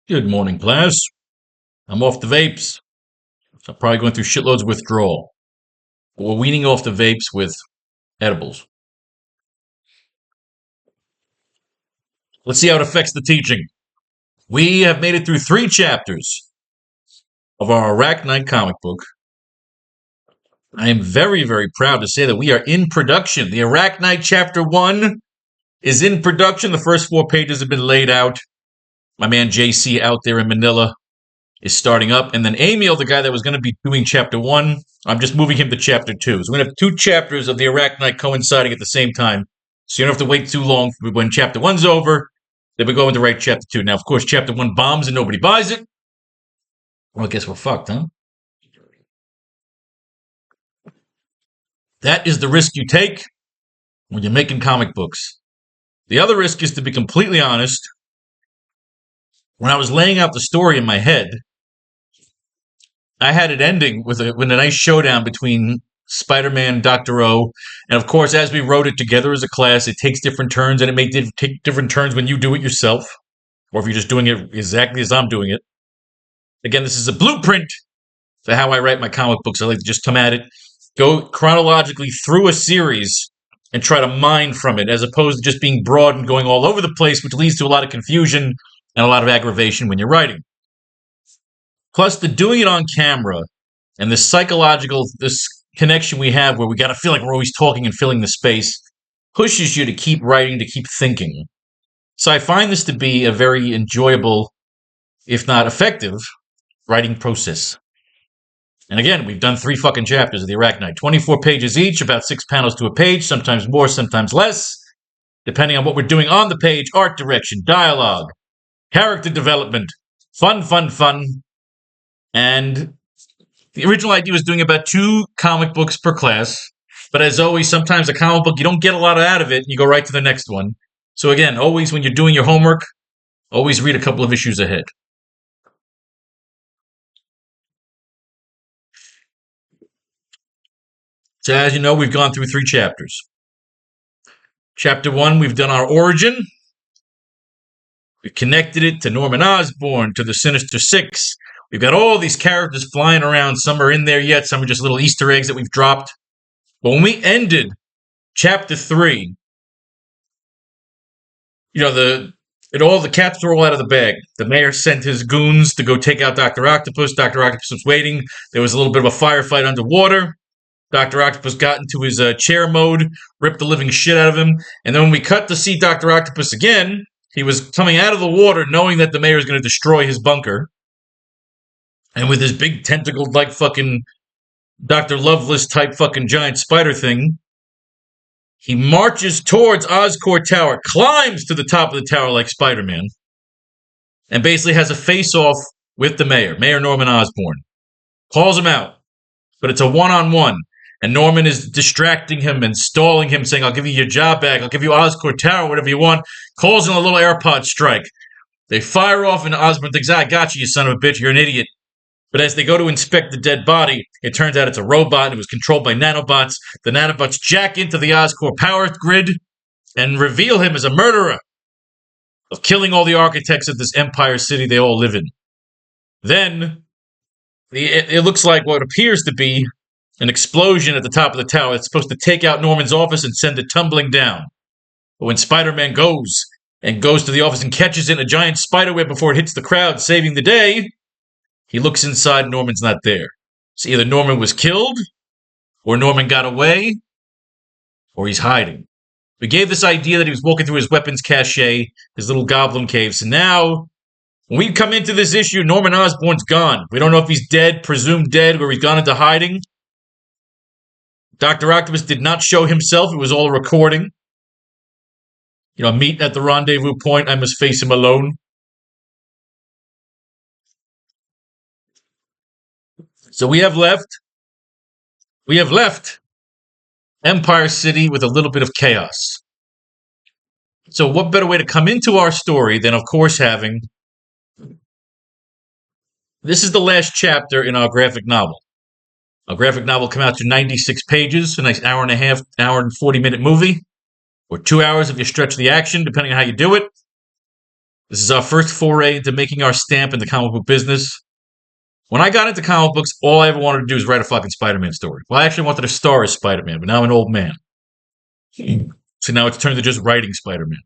Good morning, class. I'm off the vapes. So I'm probably going through shitloads of withdrawal. But we're weaning off the vapes with edibles. Let's see how it affects the teaching. We have made it through 3 chapters of our AracKnight comic book. I am very, very proud to say that we are in production. The AracKnight Chapter 1 is in production. The first 4 pages have been laid out. My man JC out there in Manila is starting up. And then Emil, the guy that was going to be doing Chapter 1, I'm just moving him to Chapter 2. So we're going to have 2 chapters of the AracKnight coinciding at the same time. So you don't have to wait too long when Chapter 1's over. Then we go into write Chapter 2. Now, of course, Chapter 1 bombs and nobody buys it. Well, I guess we're fucked, huh? That is the risk you take when you're making comic books. The other risk is, to be completely honest, when I was laying out the story in my head, I had it ending with a nice showdown between Spider-Man and Dr. O. And of course, as we wrote it together as a class, it takes different turns, and it may take different turns when you do it yourself, or if you're just doing it exactly as I'm doing it. Again, this is a blueprint for how I write my comic books. I like to just come at it, go chronologically through a series, and try to mine from it, as opposed to just being broad and going all over the place, which leads to a lot of confusion and a lot of aggravation when you're writing. Plus, the doing it on camera and this connection we have where we got to feel like we're always talking and filling the space pushes you to keep writing, to keep thinking. So I find this to be a very enjoyable, if not effective, writing process. And again, we've done 3 fucking chapters of the AracKnight. 24 pages each, about 6 panels to a page, sometimes more, sometimes less, depending on what we're doing on the page: art direction, dialogue, character development, fun. And the original idea was doing about 2 comic books per class. But as always, sometimes a comic book, you don't get a lot out of it, and you go right to the next one. So again, always when you're doing your homework, always read a couple of issues ahead. So as you know, we've gone through 3 chapters. Chapter 1, we've done our origin. We've connected it to Norman Osborn, to the Sinister Six. We've got all these characters flying around. Some are in there yet. Some are just little Easter eggs that we've dropped. But when we ended Chapter 3, all the cats were all out of the bag. The mayor sent his goons to go take out Dr. Octopus. Dr. Octopus was waiting. There was a little bit of a firefight underwater. Dr. Octopus got into his chair mode, ripped the living shit out of him. And then when we cut to see Dr. Octopus again, he was coming out of the water knowing that the mayor is going to destroy his bunker. And with his big tentacled, like fucking Dr. Loveless type fucking giant spider thing, he marches towards Oscorp Tower, climbs to the top of the tower like Spider-Man, and basically has a face-off with the mayor, Mayor Norman Osborn. Calls him out, but it's a one-on-one. And Norman is distracting him and stalling him, saying, "I'll give you your job back. I'll give you Oscorp Tower, whatever you want." Calls in a little AirPod strike. They fire off, and Osborn thinks, "I got you son of a bitch. You're an idiot." But as they go to inspect the dead body, it turns out it's a robot, and it was controlled by nanobots. The nanobots jack into the Oscorp power grid and reveal him as a murderer of killing all the architects of this Empire City they all live in. Then, it looks like what appears to be an explosion at the top of the tower. It's supposed to take out Norman's office and send it tumbling down. But when Spider-Man goes to the office and catches it in a giant spiderweb before it hits the crowd, saving the day, he looks inside, Norman's not there. So either Norman was killed, or Norman got away, or he's hiding. We gave this idea that he was walking through his weapons cache, his little goblin cave. So now, when we come into this issue, Norman Osborn's gone. We don't know if he's dead, presumed dead, or he's gone into hiding. Dr. Octopus did not show himself. It was all a recording. Meet at the rendezvous point. I must face him alone. So we have left Empire City with a little bit of chaos. So what better way to come into our story than, of course, having... This is the last chapter in our graphic novel. Our graphic novel came out to 96 pages, a nice hour and 40-minute movie, or 2 hours if you stretch the action, depending on how you do it. This is our first foray into making our stamp in the comic book business. When I got into comic books, all I ever wanted to do was write a fucking Spider-Man story. Well, I actually wanted to star as Spider-Man, but now I'm an old man. So now it's turned to just writing Spider-Man.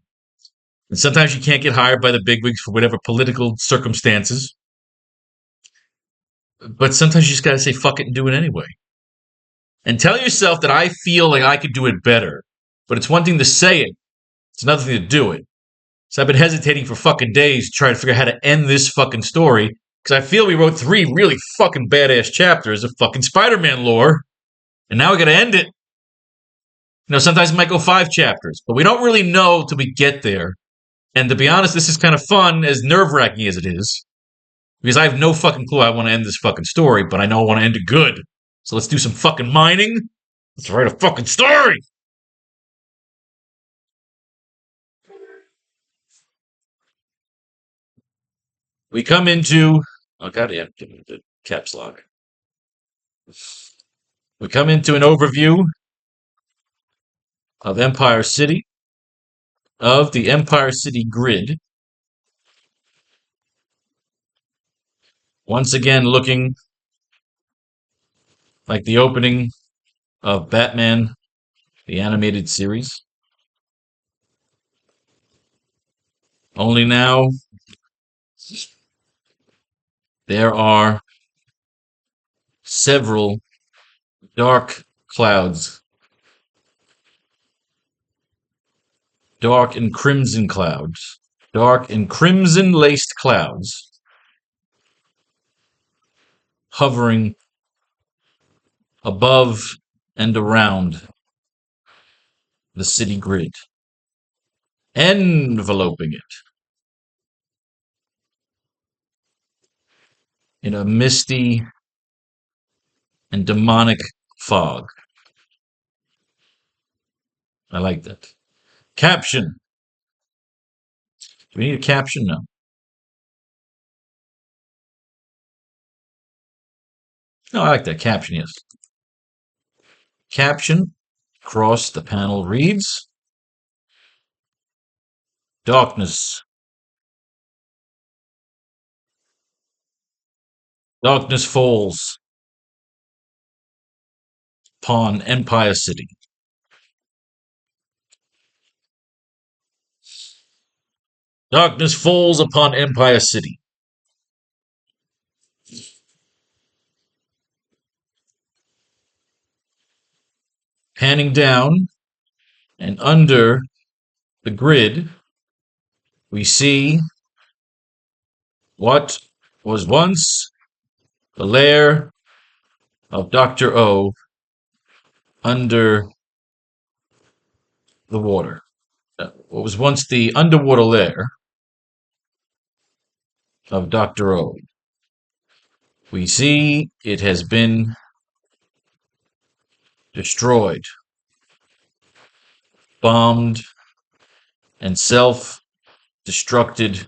And sometimes you can't get hired by the bigwigs for whatever political circumstances. But sometimes you just gotta say fuck it and do it anyway. And tell yourself that I feel like I could do it better. But it's one thing to say it, it's another thing to do it. So I've been hesitating for fucking days to try to figure out how to end this fucking story. Because I feel we wrote 3 really fucking badass chapters of fucking Spider-Man lore. And now we gotta end it. Sometimes it might go 5 chapters, but we don't really know till we get there. And to be honest, this is kind of fun, as nerve-wracking as it is. Because I have no fucking clue how I want to end this fucking story, but I know I want to end it good. So let's do some fucking mining. Let's write a fucking story! We come into... Oh, goddamn, give me the caps lock. We come into an overview of Empire City, of the Empire City grid. Once again, looking like the opening of Batman, the animated series. Only now, there are several dark clouds. Dark and crimson clouds. Dark and crimson laced clouds. Hovering above and around the city grid. Enveloping it in a misty and demonic fog. I like that. Caption. Do we need a caption? No. No, I like that. Caption, yes. Caption across the panel reads, Darkness. Darkness falls upon Empire City. Darkness falls upon Empire City. Panning down and under the grid, we see what was once the lair of Dr. O under the water. What was once the underwater lair of Dr. O. We see it has been destroyed, bombed, and self-destructed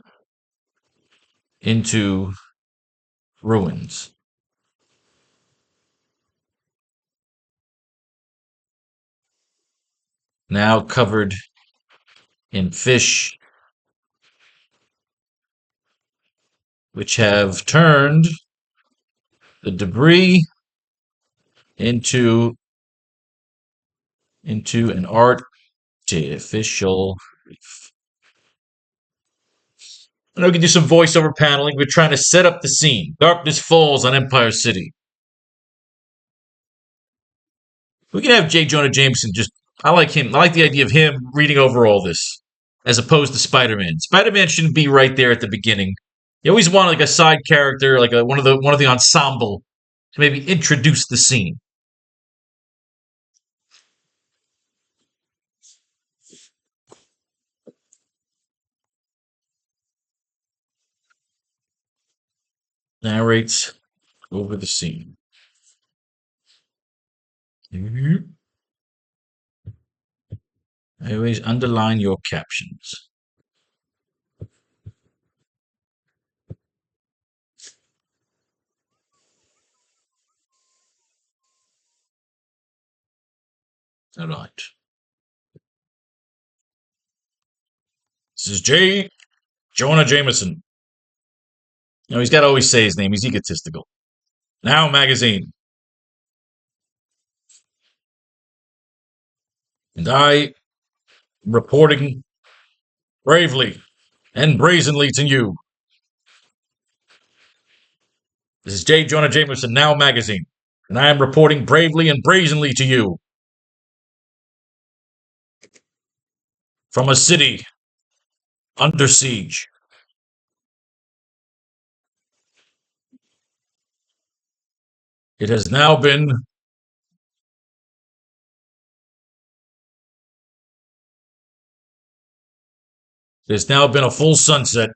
into ruins. Now covered in fish, which have turned the debris into an artificial reef. And we can do some voiceover paneling. We're trying to set up the scene. Darkness falls on Empire City. We can have J. Jonah Jameson I like him. I like the idea of him reading over all this, as opposed to Spider-Man. Spider-Man shouldn't be right there at the beginning. You always want like a side character, like one of the ensemble, to maybe introduce the scene. Narrates over the scene. Always underline your captions. All right. This is J. Jonah Jameson. No, he's got to always say his name. He's egotistical. Now magazine. And I, reporting bravely and brazenly to you. This is J. Jonah Jameson, Now magazine. And I am reporting bravely and brazenly to you. From a city under siege. It has now been a full sunset.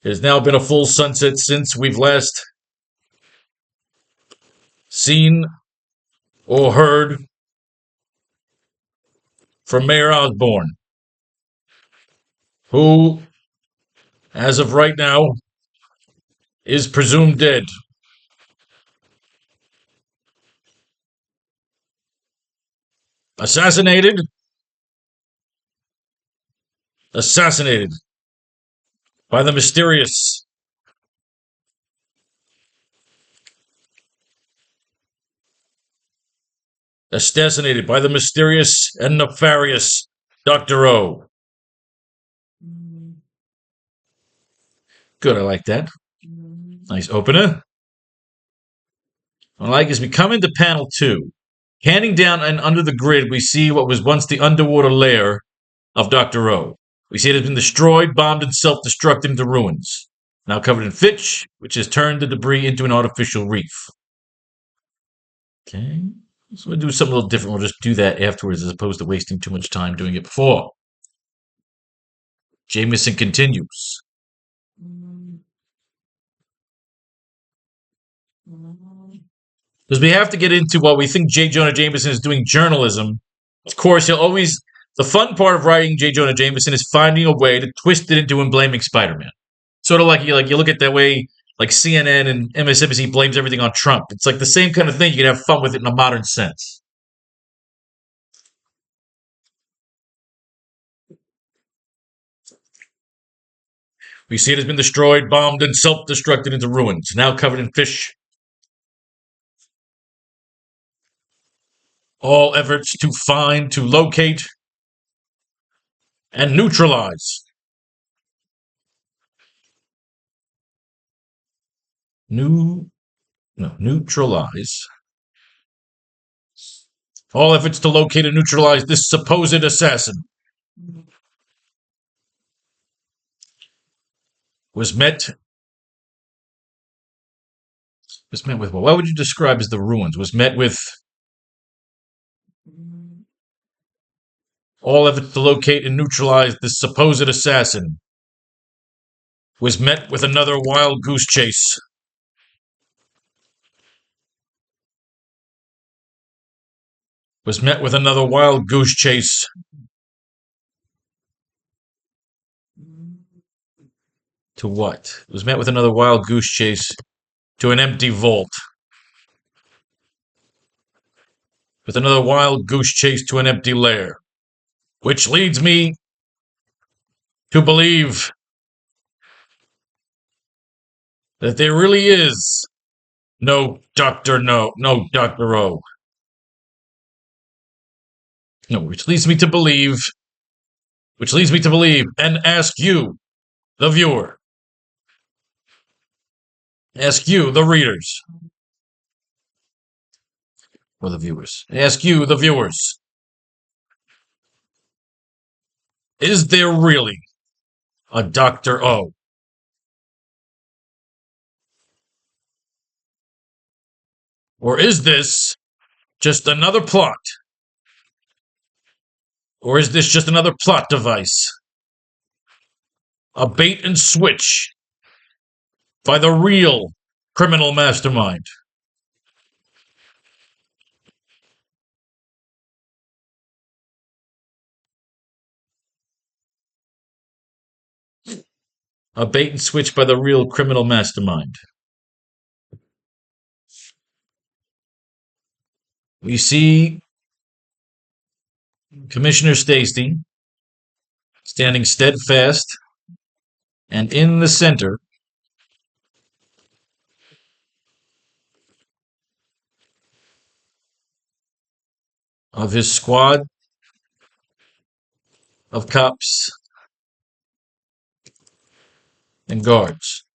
It has now been a full sunset since we've last seen or heard from Mayor Osborne, who, as of right now, is presumed dead. Assassinated by the mysterious and nefarious Dr. O. Good, I like that. Nice opener. What I like is we come into panel 2. Panning down and under the grid, we see what was once the underwater lair of Dr. O. We see it has been destroyed, bombed, and self-destructed into ruins. Now covered in fish, which has turned the debris into an artificial reef. Okay. So we'll do something a little different. We'll just do that afterwards as opposed to wasting too much time doing it before. Jameson continues. Because we have to get into what we think J. Jonah Jameson is doing journalism. Of course, the fun part of writing J. Jonah Jameson is finding a way to twist it into him blaming Spider-Man. Sort of like you look at that way, like CNN and MSNBC blames everything on Trump. It's like the same kind of thing. You can have fun with it in a modern sense. We see it has been destroyed, bombed, and self-destructed into ruins, now covered in fish. All efforts to find, to locate, and neutralize. Neutralize. All efforts to locate and neutralize this supposed assassin was met with what? What would you describe as the ruins? Was met with all efforts to locate and neutralize this supposed assassin was met with another wild goose chase. Was met with another wild goose chase. To what? Was met with another wild goose chase to an empty vault. With another wild goose chase to an empty lair. Which leads me to believe that there really is no Dr. O. No, which leads me to believe, and ask you, the viewer, ask you, the readers, or the viewers, ask you, the viewers, is there really a Dr. O? Or is this just another plot? Or is this just another plot device? A bait and switch by the real criminal mastermind? A bait and switch by the real criminal mastermind. We see Commissioner Stacy standing steadfast, and in the center of his squad of cops and guards.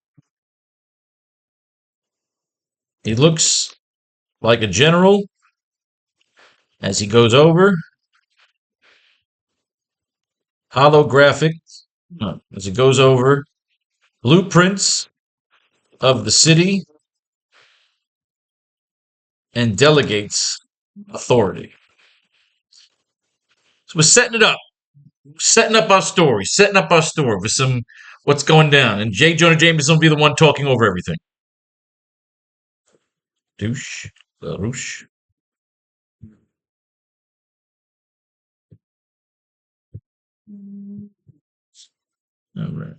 He looks like a general as he goes over holographic, as he goes over blueprints of the city and delegates authority. So we're setting up our story with some what's going down. And J. Jonah Jameson will be the one talking over everything. Douche, LaRouche. All right.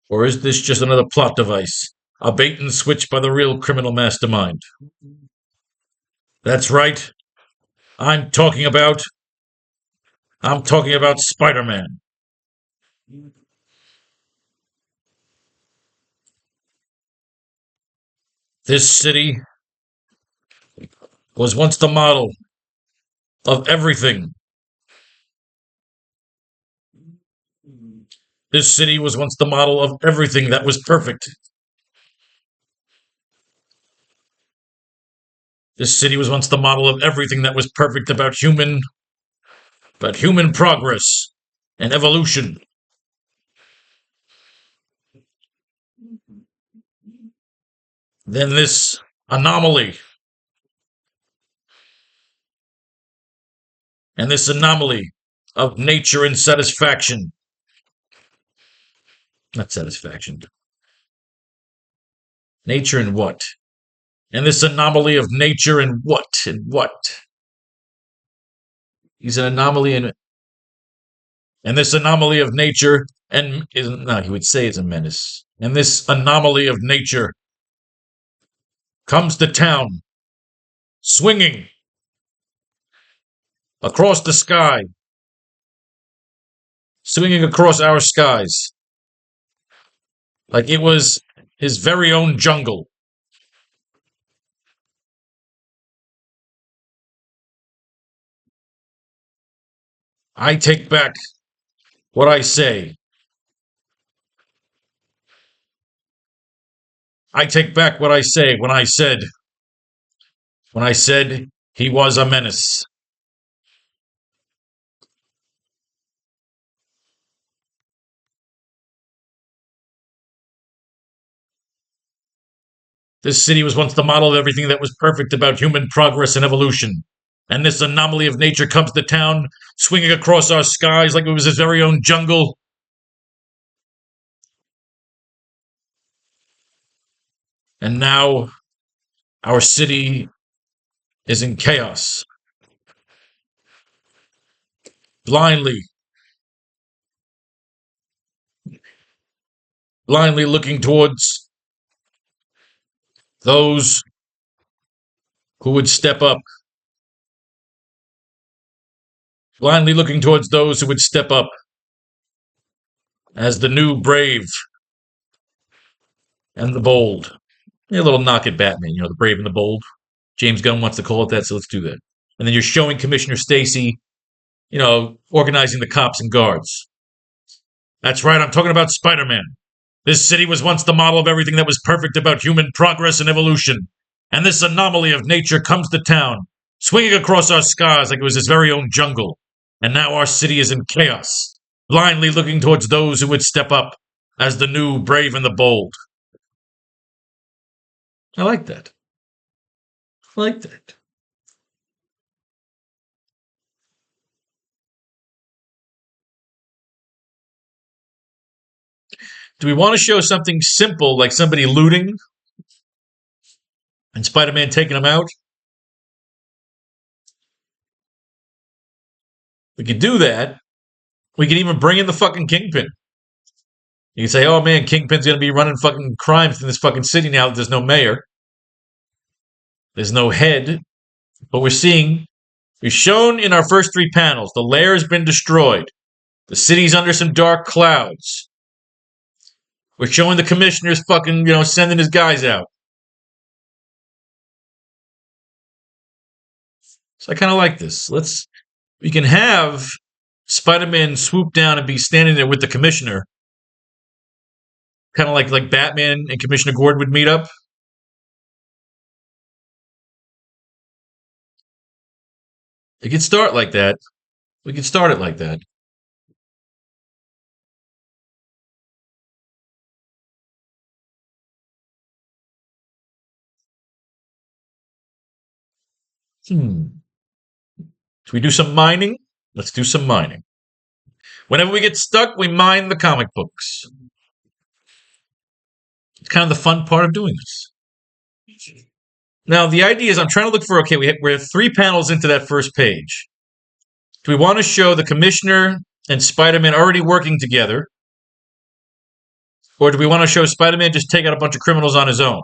Or is this just another plot device? A bait and switch by the real criminal mastermind? That's right. I'm talking about Spider-Man. This city was once the model of everything. This city was once the model of everything that was perfect. This city was once the model of everything that was perfect about human progress and evolution. Then this anomaly of nature and satisfaction. Not satisfaction. Nature and what? And this anomaly of nature and what? And what? He's an anomaly and this anomaly of nature and he would say it's a menace. And this anomaly of nature comes to town, swinging across the sky, swinging across our skies, like it was his very own jungle. I take back what I say. I take back what I say when I said he was a menace. This city was once the model of everything that was perfect about human progress and evolution. And this anomaly of nature comes to town, swinging across our skies like it was his very own jungle. And now our city is in chaos. Blindly looking towards those who would step up. Blindly looking towards those who would step up as the new brave and the bold. A little knock at Batman, the brave and the bold. James Gunn wants to call it that, so let's do that. And then you're showing Commissioner Stacy, organizing the cops and guards. That's right, I'm talking about Spider-Man. This city was once the model of everything that was perfect about human progress and evolution. And this anomaly of nature comes to town, swinging across our skies like it was his very own jungle. And now our city is in chaos, blindly looking towards those who would step up as the new brave and the bold. I like that. Do we want to show something simple like somebody looting and Spider-Man taking them out? We could do that. We could even bring in the fucking Kingpin. You can say, oh man, Kingpin's going to be running fucking crimes in this fucking city now that there's no mayor. There's no head What we're seeing is shown in our first 3 panels. The lair has been destroyed. The city's under some dark clouds. We're showing the commissioner's fucking, sending his guys out. So I kind of like this. We can have Spider-Man swoop down and be standing there with the commissioner. Kind of like Batman and Commissioner Gordon would meet up. It could start like that. We could start it like that. Should we do some mining? Let's do some mining. Whenever we get stuck, we mine the comic books. It's kind of the fun part of doing this. Now, the idea is I'm trying to look for, okay, we're 3 panels into that first page. Do we want to show the Commissioner and Spider-Man already working together? Or do we want to show Spider-Man just take out a bunch of criminals on his own?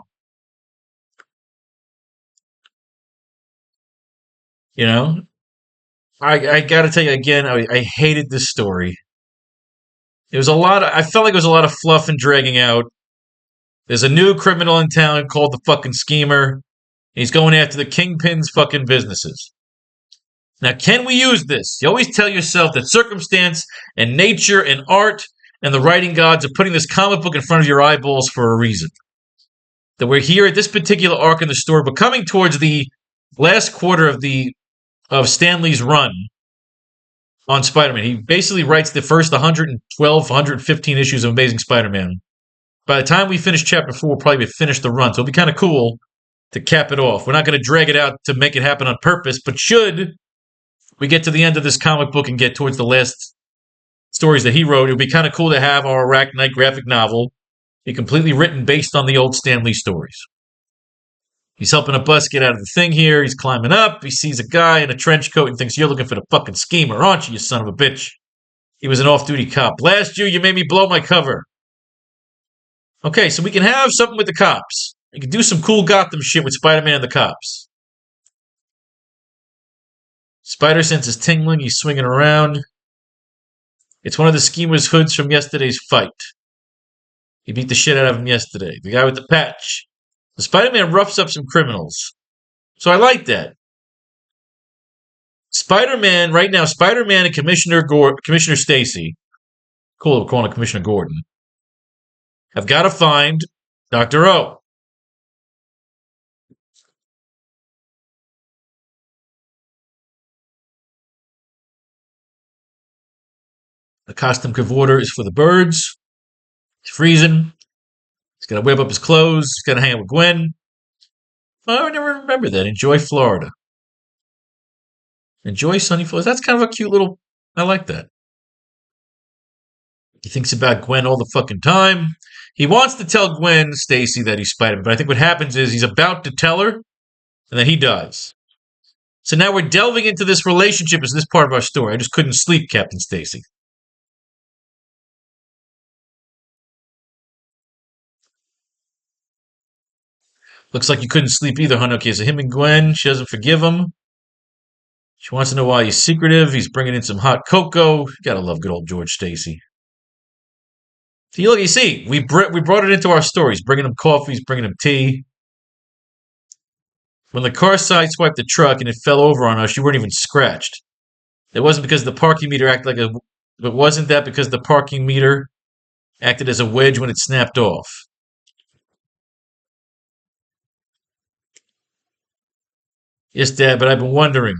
I got to tell you again, I hated this story. It was I felt like it was a lot of fluff and dragging out. There's a new criminal in town called the fucking Schemer. He's going after the Kingpin's fucking businesses. Now, can we use this? You always tell yourself that circumstance and nature and art and the writing gods are putting this comic book in front of your eyeballs for a reason. That we're here at this particular arc in the story, but coming towards the last quarter of Stan Lee's run on Spider-Man. He basically writes the first 112, 115 issues of Amazing Spider-Man. By the time we finish chapter 4, we'll probably finish the run. So it'll be kind of cool to cap it off. We're not going to drag it out to make it happen on purpose, but should we get to the end of this comic book and get towards the last stories that he wrote, it would be kind of cool to have our AracKnight graphic novel be completely written based on the old Stan Lee stories. He's helping a bus get out of the thing here. He's climbing up. He sees a guy in a trench coat and thinks, you're looking for the fucking Schemer, aren't you, you son of a bitch? He was an off-duty cop. Blast you, you made me blow my cover. Okay, so we can have something with the cops. We can do some cool Gotham shit with Spider-Man and the cops. Spider sense is tingling. He's swinging around. It's one of the Schemer's hoods from yesterday's fight. He beat the shit out of him yesterday. The guy with the patch. The Spider-Man roughs up some criminals. So I like that. Spider-Man, right now, Spider-Man and Commissioner Stacy, cool, we're calling it Commissioner Gordon, have got to find Dr. O. The costume converter is for the birds. He's freezing. He's going to whip up his clothes. He's going to hang out with Gwen. Oh, I never remember that. Enjoy Florida. Enjoy sunny Florida. That's kind of a cute little... I like that. He thinks about Gwen all the fucking time. He wants to tell Gwen Stacy that he's Spider-Man, but I think what happens is he's about to tell her, and then he dies. So now we're delving into this relationship as this part of our story. I just couldn't sleep, Captain Stacy. Looks like you couldn't sleep either, hun. Okay, so him and Gwen, she doesn't forgive him. She wants to know why he's secretive. He's bringing in some hot cocoa. You gotta love good old George Stacy. See, look, you see, we brought it into our stories, bringing him coffees, bringing him tea. When the car sideswiped the truck and it fell over on us, you weren't even scratched. It wasn't because the parking meter acted like a... But wasn't that because the parking meter acted as a wedge when it snapped off? Yes, Dad, but I've been wondering.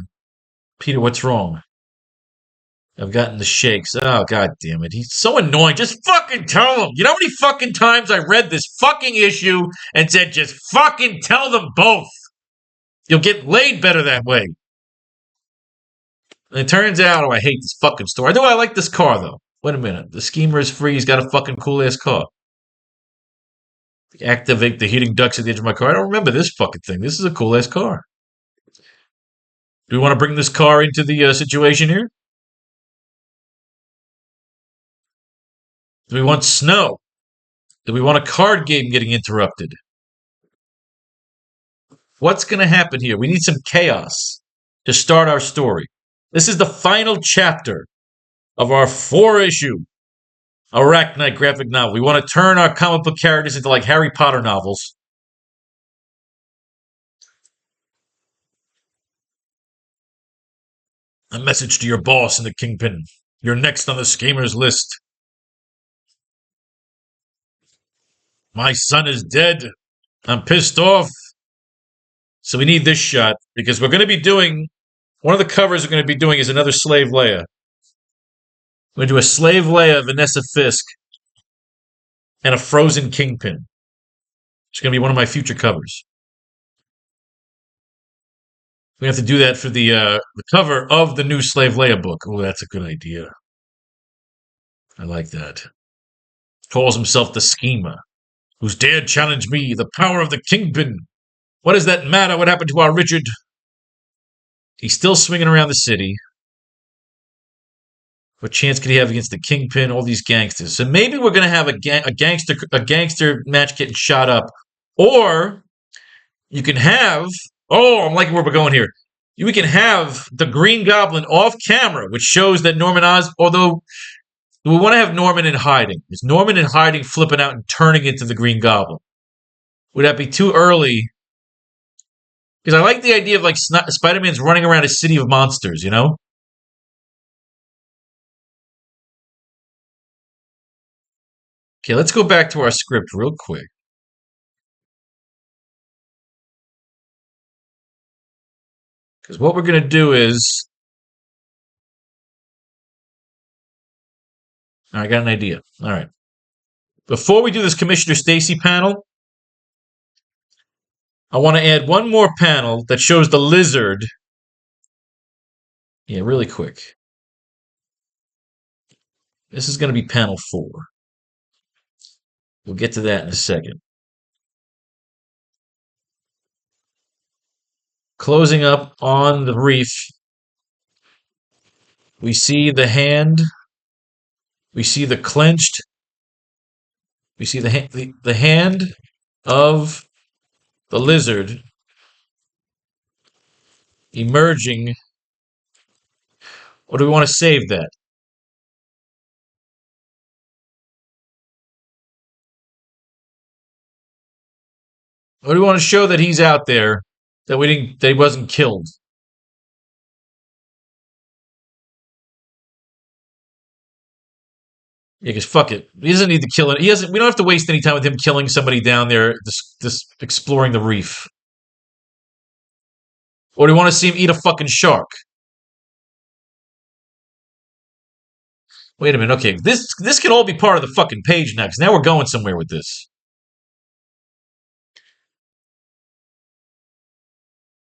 Peter, what's wrong? I've gotten the shakes. Oh, god damn it. He's so annoying. Just fucking tell him. You know how many fucking times I read this fucking issue and said, just fucking tell them both. You'll get laid better that way. And it turns out, I hate this fucking story. I like this car, though. Wait a minute. The Schemer is free. He's got a fucking cool-ass car. Activate the heating ducts at the edge of my car. I don't remember this fucking thing. This is a cool-ass car. Do we want to bring this car into the situation here? Do we want snow? Do we want a card game getting interrupted? What's going to happen here? We need some chaos. to start our story. This is the final chapter of our 4-issue AracKnight graphic novel. We want to turn our comic book characters into like Harry Potter novels. A message to your boss in the Kingpin. You're next on the schemers list. My son is dead. I'm pissed off. So we need this shot because we're going to be doing one of the covers we're going to be doing is another Slave Leia. We're going to do a Slave Leia, Vanessa Fisk, and a Frozen Kingpin. It's going to be one of my future covers. We have to do that for the cover of the new Slave Leia book. Oh, that's a good idea. I like that. Calls himself the Schemer. Who's dared challenge me, the power of the Kingpin? What does that matter? What happened to our Richard? He's still swinging around the city. What chance could he have against the Kingpin? All these gangsters. So maybe we're going to have a gangster match getting shot up. Or you can have... Oh, I'm liking where we're going here. We can have the Green Goblin off camera, which shows that Norman Osborn... Although, we want to have Norman in hiding. Is Norman in hiding, flipping out, and turning into the Green Goblin? Would that be too early? Because I like the idea of like Spider-Man's running around a city of monsters, you know? Okay, let's go back to our script real quick. Because what we're going to do is... I got an idea. All right. Before we do this Commissioner Stacy panel, I want to add one more panel that shows the lizard. Yeah, really quick. This is going to be panel 4. We'll get to that in a second. Closing up on the reef, we see the hand. We see the clenched. We see the hand of the lizard emerging. Or do we want to save that? Or do we want to show that he's out there, that he wasn't killed? Yeah, because fuck it. He doesn't need to kill it. We don't have to waste any time with him killing somebody down there, just exploring the reef. Or do you want to see him eat a fucking shark? Wait a minute. Okay, this can all be part of the fucking page now, because now we're going somewhere with this.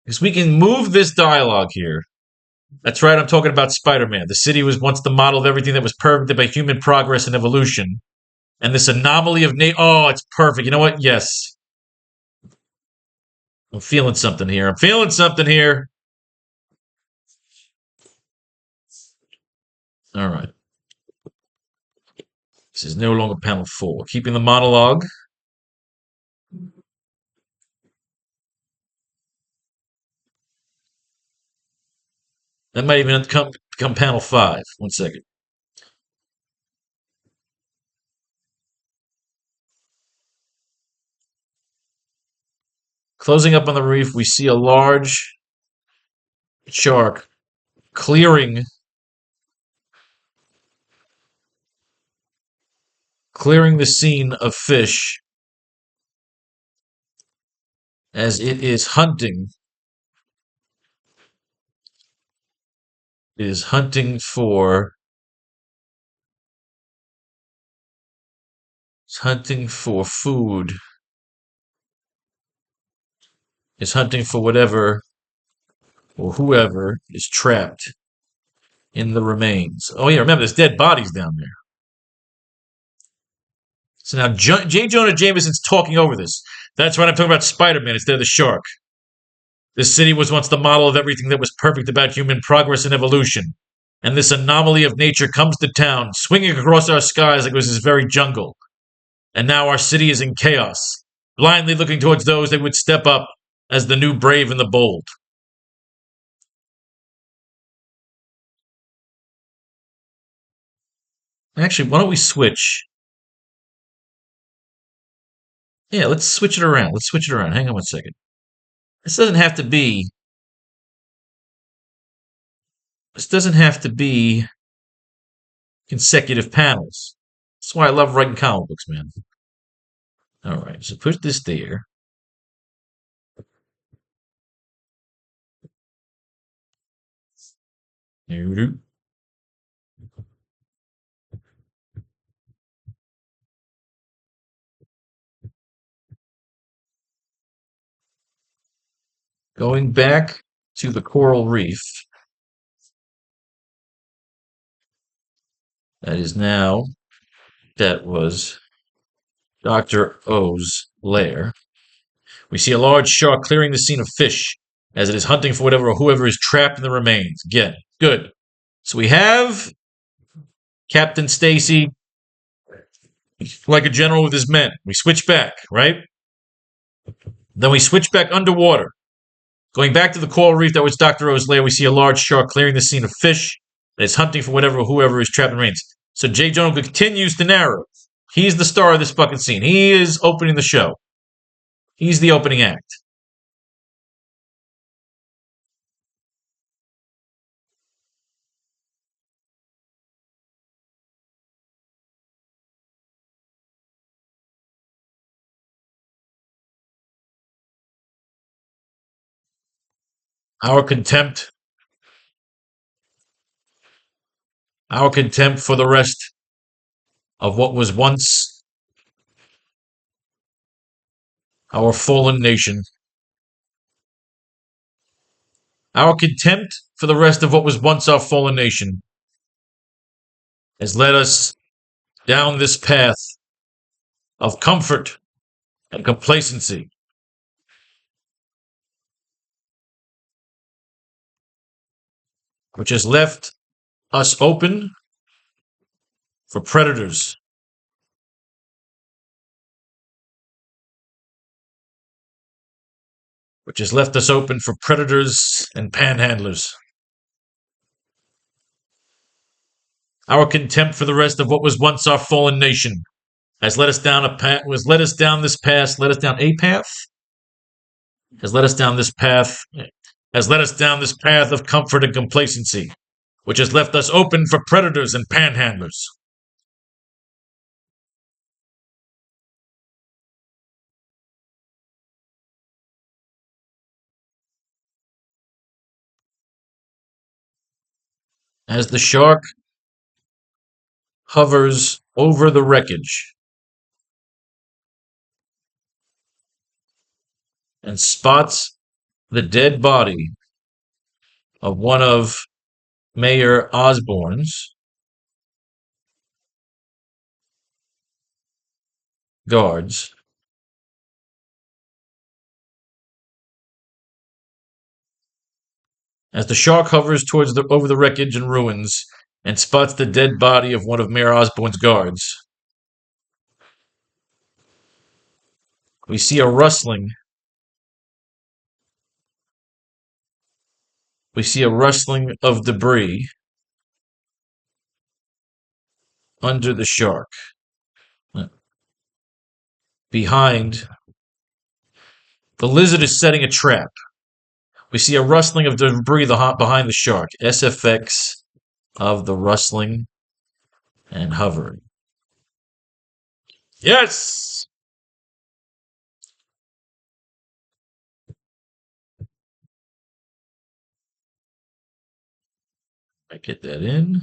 Because we can move this dialogue here. That's right, I'm talking about Spider-Man. The city was once the model of everything that was perfect by human progress and evolution. And this anomaly of oh, it's perfect. You know what? Yes. I'm feeling something here. I'm feeling something here. All right. This is no longer panel 4. Keeping the monologue. That might even become panel 5. 1 second. Closing up on the reef, we see a large shark clearing the scene of fish as it is hunting. It is hunting for... It's hunting for food. It's hunting for whatever or whoever is trapped in the remains. Oh yeah, remember, there's dead bodies down there. So now J. Jonah Jameson's talking over this. That's right, I'm talking about Spider-Man instead of the shark. This city was once the model of everything that was perfect about human progress and evolution. And this anomaly of nature comes to town, swinging across our skies like it was this very jungle. And now our city is in chaos, blindly looking towards those that would step up as the new brave and the bold. Actually, why don't we switch? Yeah, let's switch it around. Let's switch it around. Hang on one second. This doesn't have to be. This doesn't have to be consecutive panels. That's why I love writing comic books, man. All right, so put this there. Going back to the coral reef, that was Dr. O's lair. We see a large shark clearing the scene of fish as it is hunting for whatever or whoever is trapped in the remains. Again, good. So we have Captain Stacy like a general with his men. We switch back, right? Then we switch back underwater. Going back to the coral reef that was Dr. O's lair, we see a large shark clearing the scene of fish that is hunting for whatever or whoever is trapped in the remains. So J. Jonah continues to narrate. He's the star of this fucking scene. He is opening the show. He's the opening act. Our contempt, our contempt for the rest of what was once our fallen nation. Our contempt for the rest of what was once our fallen nation has led us down this path of comfort and complacency, which has left us open for predators, which has left us open for predators and panhandlers. Our contempt for the rest of what was once our fallen nation has led us down a path. Was led us down this path. Led us down a path. Has led us down this path. Has led us down this path of comfort and complacency, which has left us open for predators and panhandlers. As the shark hovers over the wreckage and spots the dead body of one of Mayor Osborne's guards, as the shark hovers over the wreckage and ruins and spots the dead body of one of Mayor Osborne's guards, we see a rustling. We see a rustling of debris under the shark. Behind, the lizard is setting a trap. We see a rustling of debris behind the shark. SFX of the rustling and hovering. Yes! I get that in.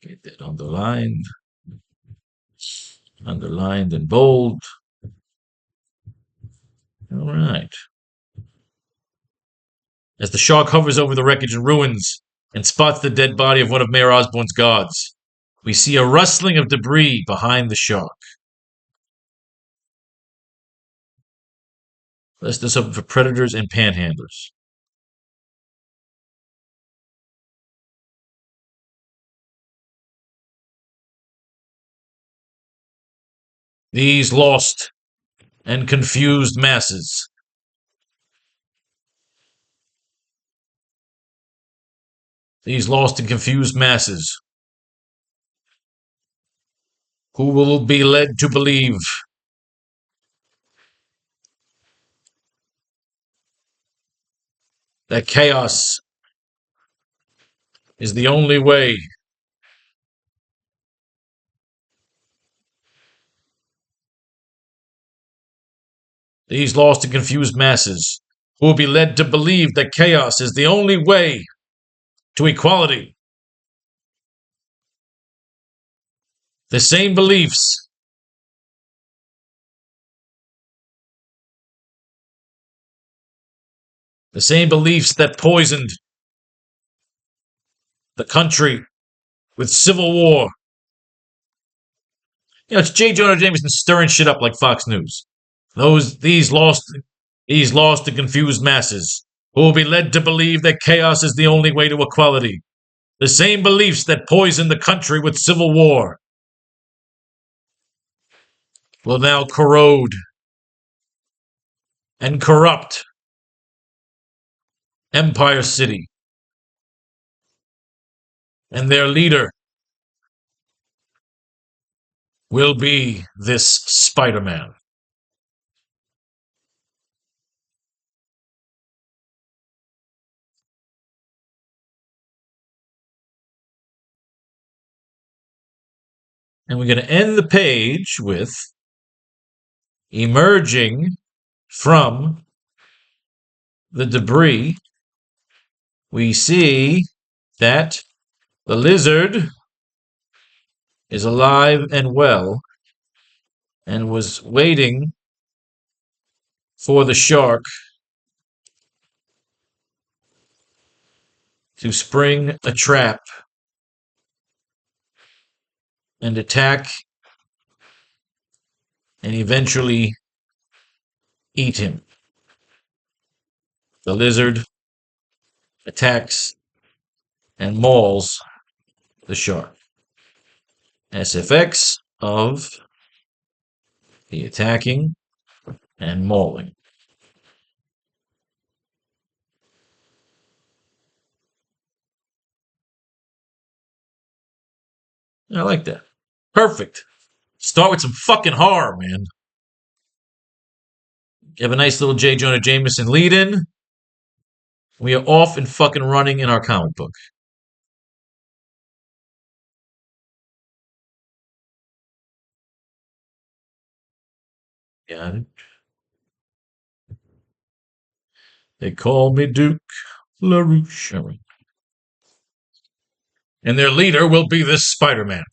Get that underlined and bold. All right. As the shark hovers over the wreckage and ruins and spots the dead body of one of Mayor Osborne's guards, we see a rustling of debris behind the shark. Let's this open for predators and panhandlers. These lost and confused masses. These lost and confused masses Who will be led to believe that chaos is the only way these lost and confused masses who will be led to believe that chaos is the only way to equality. The same beliefs that poisoned the country with civil war. It's J. Jonah Jameson stirring shit up like Fox News. These lost and confused masses who will be led to believe that chaos is the only way to equality. The same beliefs that poison the country with civil war will now corrode and corrupt Empire City. And their leader will be this Spider-Man. And we're going to end the page with emerging from the debris. We see that the lizard is alive and well and was waiting for the shark to spring a trap and attack and eventually eat him. The lizard attacks and mauls the shark. SFX of the attacking and mauling. I like that. Perfect. Start with some fucking horror, man. You have a nice little J. Jonah Jameson lead in. We are off and fucking running in our comic book. Got it. They call me Duke LaRouche. And their leader will be this Spider-Man.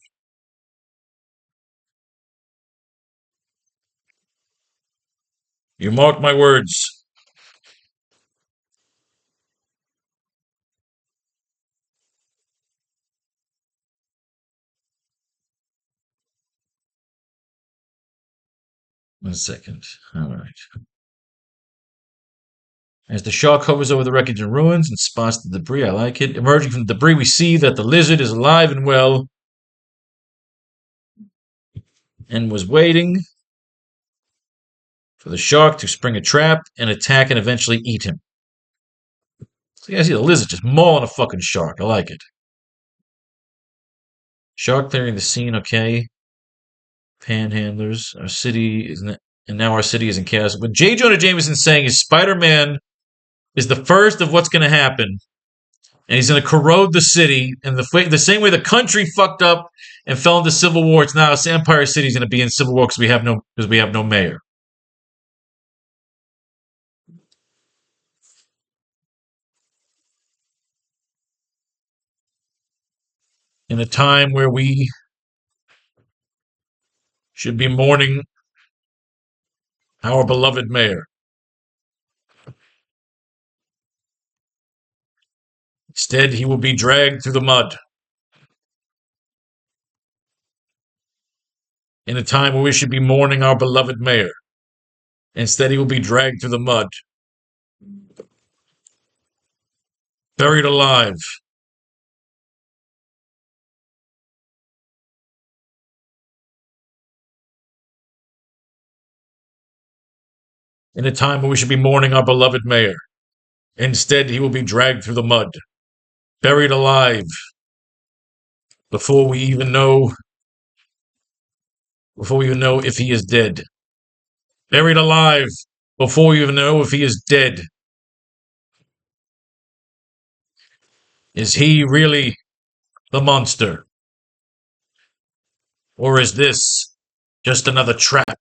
You mark my words. One second. All right. As the shark hovers over the wreckage and ruins and spots the debris, I like it. Emerging from the debris, we see that the lizard is alive and well and was waiting for the shark to spring a trap and attack and eventually eat him. So you guys see the lizard just mauling a fucking shark. I like it. Shark clearing the scene, okay. Panhandlers. Our city is and now our city is in chaos. What J. Jonah Jameson is saying is Spider-Man is the first of what's going to happen. And he's going to corrode the city. And the same way the country fucked up and fell into civil war, it's now Empire City is going to be in civil war because we have no mayor. In a time where we should be mourning our beloved mayor. Instead, he will be dragged through the mud. In a time where we should be mourning our beloved mayor. Instead, he will be dragged through the mud. Buried alive. In a time where we should be mourning our beloved mayor. Instead, he will be dragged through the mud. Buried alive. Before we even know before we even know if he is dead. Buried alive before we even know if he is dead. Is he really the monster? Or is this just another trap?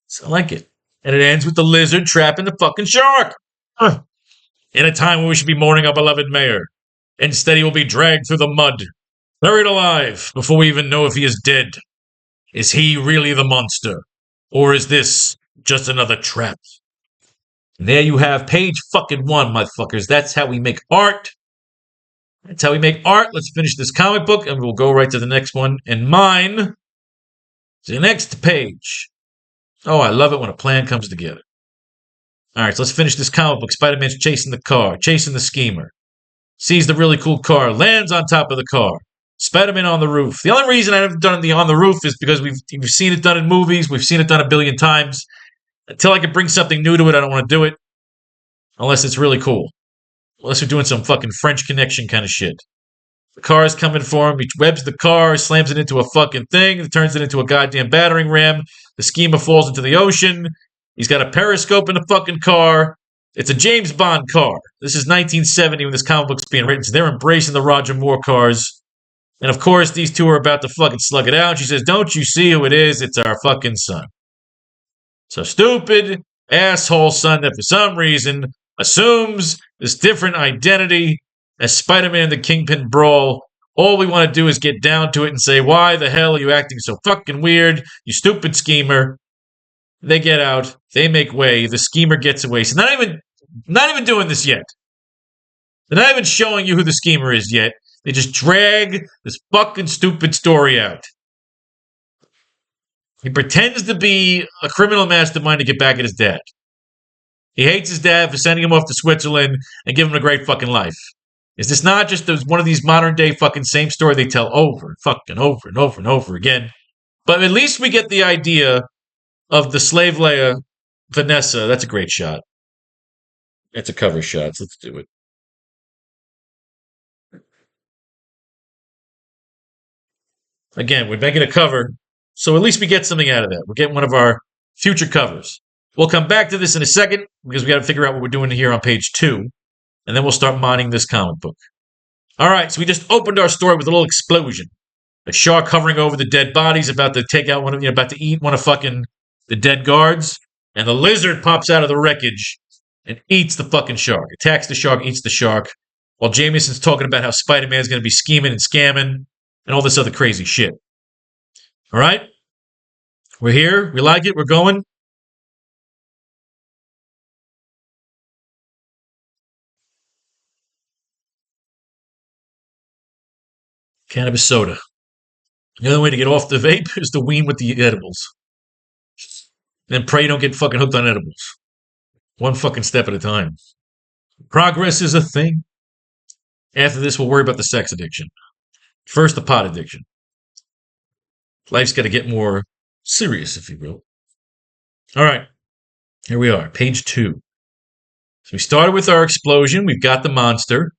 So I like it. And it ends with the lizard trapping the fucking shark. In a time when we should be mourning our beloved mayor. Instead, he will be dragged through the mud, buried alive before we even know if he is dead. Is he really the monster? Or is this just another trap? And there you have page fucking 1, motherfuckers. That's how we make art. That's how we make art. Let's finish this comic book and we'll go right to the next one. And mine is the next page. Oh, I love it when a plan comes together. All right, so let's finish this comic book. Spider-Man's chasing the car, chasing the schemer. Sees the really cool car, lands on top of the car. Spider-Man on the roof. The only reason I haven't done the on the roof is because we've seen it done in movies. We've seen it done a billion times. Until I can bring something new to it, I don't want to do it. Unless it's really cool. Unless we're doing some fucking French Connection kind of shit. The car is coming for him. He webs the car, slams it into a fucking thing, turns it into a goddamn battering ram. The schemer falls into the ocean. He's got a periscope in the fucking car. It's a James Bond car. This is 1970 when this comic book's being written, so they're embracing the Roger Moore cars. And of course, these two are about to fucking slug it out. She says, "Don't you see who it is? It's our fucking son." So stupid asshole son that for some reason assumes this different identity as Spider-Man the Kingpin Brawl. All we want to do is get down to it and say, why the hell are you acting so fucking weird, you stupid schemer? They get out, they make way, the schemer gets away. So not even doing this yet. They're not even showing you who the schemer is yet. They just drag this fucking stupid story out. He pretends to be a criminal mastermind to get back at his dad. He hates his dad for sending him off to Switzerland and giving him a great fucking life. Is this not just one of these modern day fucking same story they tell over and fucking over and over and over again? But at least we get the idea of the slave Leia, Vanessa. That's a great shot. It's a cover shot, so let's do it. Again, we're making a cover, so at least we get something out of that. We're getting one of our future covers. We'll come back to this in a second because we got to figure out what we're doing here on page 2, and then we'll start mining this comic book. All right, so we just opened our story with a little explosion. A shark hovering over the dead bodies, about to take out about to eat one of fucking the dead guards, and the lizard pops out of the wreckage and eats the fucking shark. Attacks the shark, eats the shark, while Jameson's talking about how Spider-Man's going to be scheming and scamming and all this other crazy shit. All right? We're here. We like it. We're going. Cannabis soda. The only way to get off the vape is to wean with the edibles. Then pray you don't get fucking hooked on edibles. One fucking step at a time. Progress is a thing. After this, we'll worry about the sex addiction. First, the pot addiction. Life's got to get more serious, if you will. All right. Here we are. Page 2. So we started with our explosion. We've got the monster.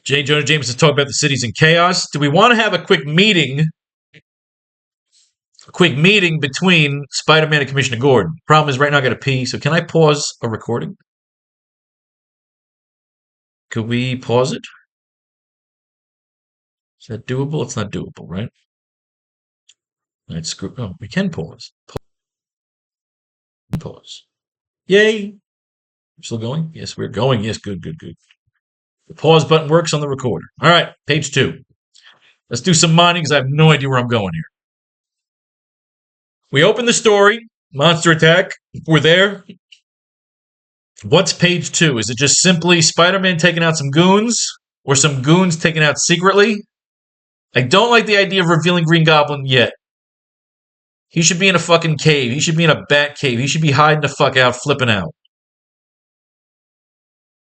J. Jonah Jameson talked about the cities in chaos. Do we want to have a quick meeting? A quick meeting between Spider-Man and Commissioner Gordon. Problem is, right now I got to pee. So can I pause a recording? Could we pause it? Is that doable? It's not doable, right? Let's screw. Oh, we can pause. Pause. Yay! Still going? Yes, we're going. Yes, good. The pause button works on the recorder. All right, page 2. Let's do some mining because I have no idea where I'm going here. We open the story. Monster attack. We're there. What's page 2? Is it just simply Spider-Man taking out some goons? Or some goons taken out secretly? I don't like the idea of revealing Green Goblin yet. He should be in a fucking cave. He should be in a bat cave. He should be hiding the fuck out, flipping out.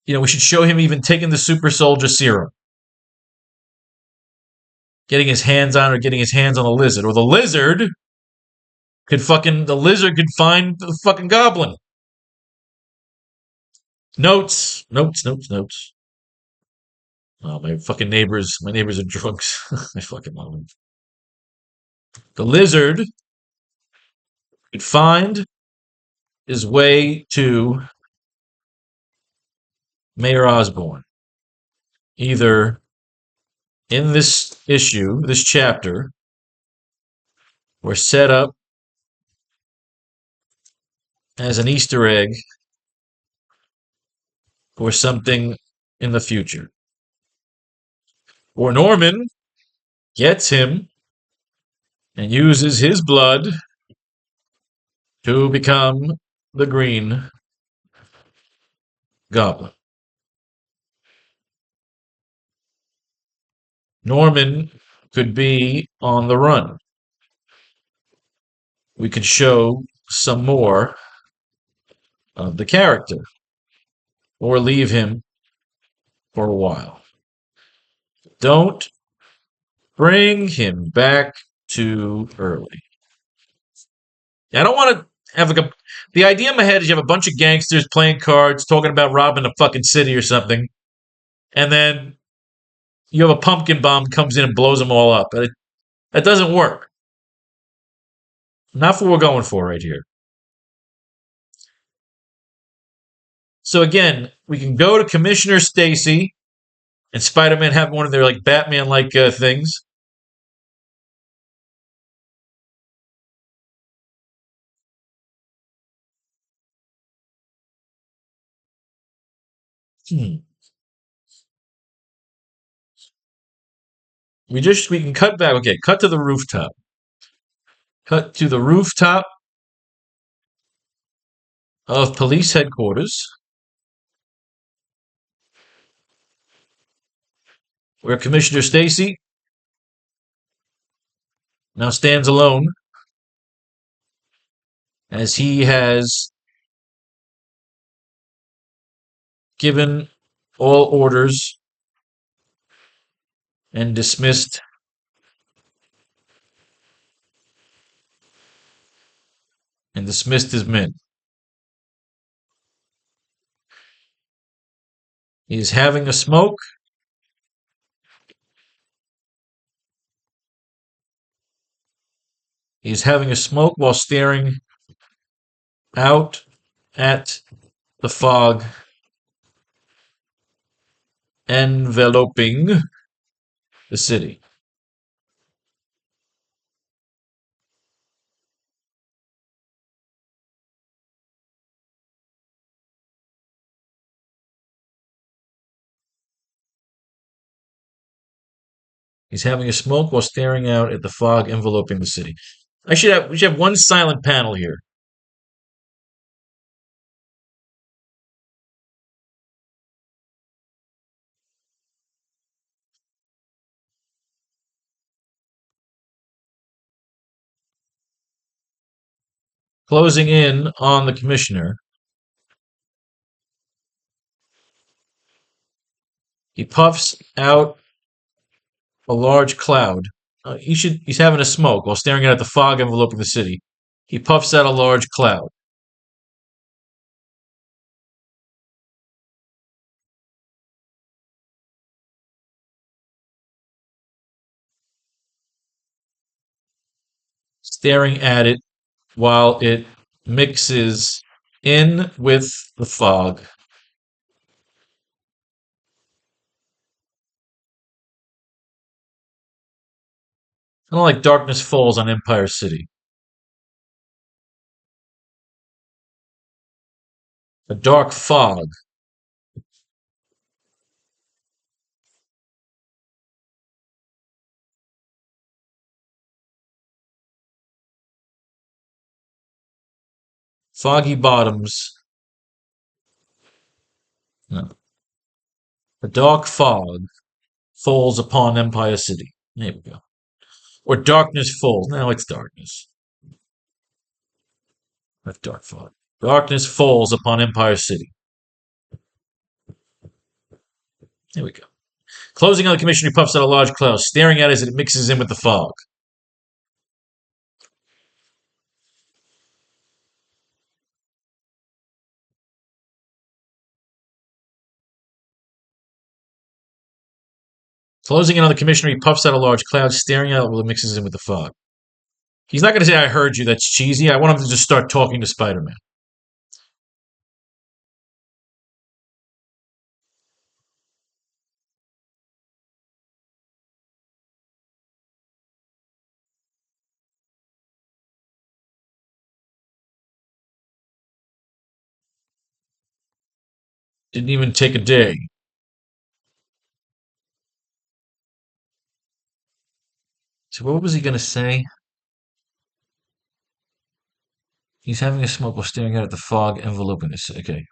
We should show him even taking the super soldier serum. Getting his hands on the lizard. Or the lizard could find the fucking goblin. Notes. Oh, my neighbors are drunks. I fucking love them. The lizard could find his way to Mayor Osborn, either in this issue, this chapter, or set up as an Easter egg for something in the future. Or Norman gets him and uses his blood to become the Green Goblin. Norman could be on the run. We could show some more of the character or leave him for a while. Don't bring him back too early. I don't want to have like the idea in my head is you have a bunch of gangsters playing cards, talking about robbing a fucking city or something, and then you have a pumpkin bomb comes in and blows them all up. That doesn't work. Not what we're going for right here. So again, we can go to Commissioner Stacy and Spider-Man have one of their like Batman-like things. Hmm. We can cut back. Okay, cut to the rooftop. Cut to the rooftop of police headquarters, where Commissioner Stacy now stands alone as he has given all orders and dismissed his men. He's having a smoke. He's having a smoke while staring out at the fog enveloping the city. He's having a smoke while staring out at the fog enveloping the city. We should have one silent panel here. Closing in on the commissioner, he puffs out a large cloud. He's having a smoke while staring out at the fog enveloping the city. He puffs out a large cloud. Staring at it while it mixes in with the fog. Kind of like darkness falls on Empire City. A dark fog. Foggy bottoms. No. A dark fog falls upon Empire City. There we go. Or darkness falls. No, it's darkness. Not dark fog. Darkness falls upon Empire City. There we go. Closing on the commissioner, he puffs out a large cloud, staring at it as it mixes in with the fog. Closing in on the commissioner, he puffs out a large cloud, staring out while it mixes in with the fog. He's not going to say, I heard you, that's cheesy. I want him to just start talking to Spider-Man. Didn't even take a day. So what was he going to say? He's having a smoke while staring out at the fog enveloping this. Okay.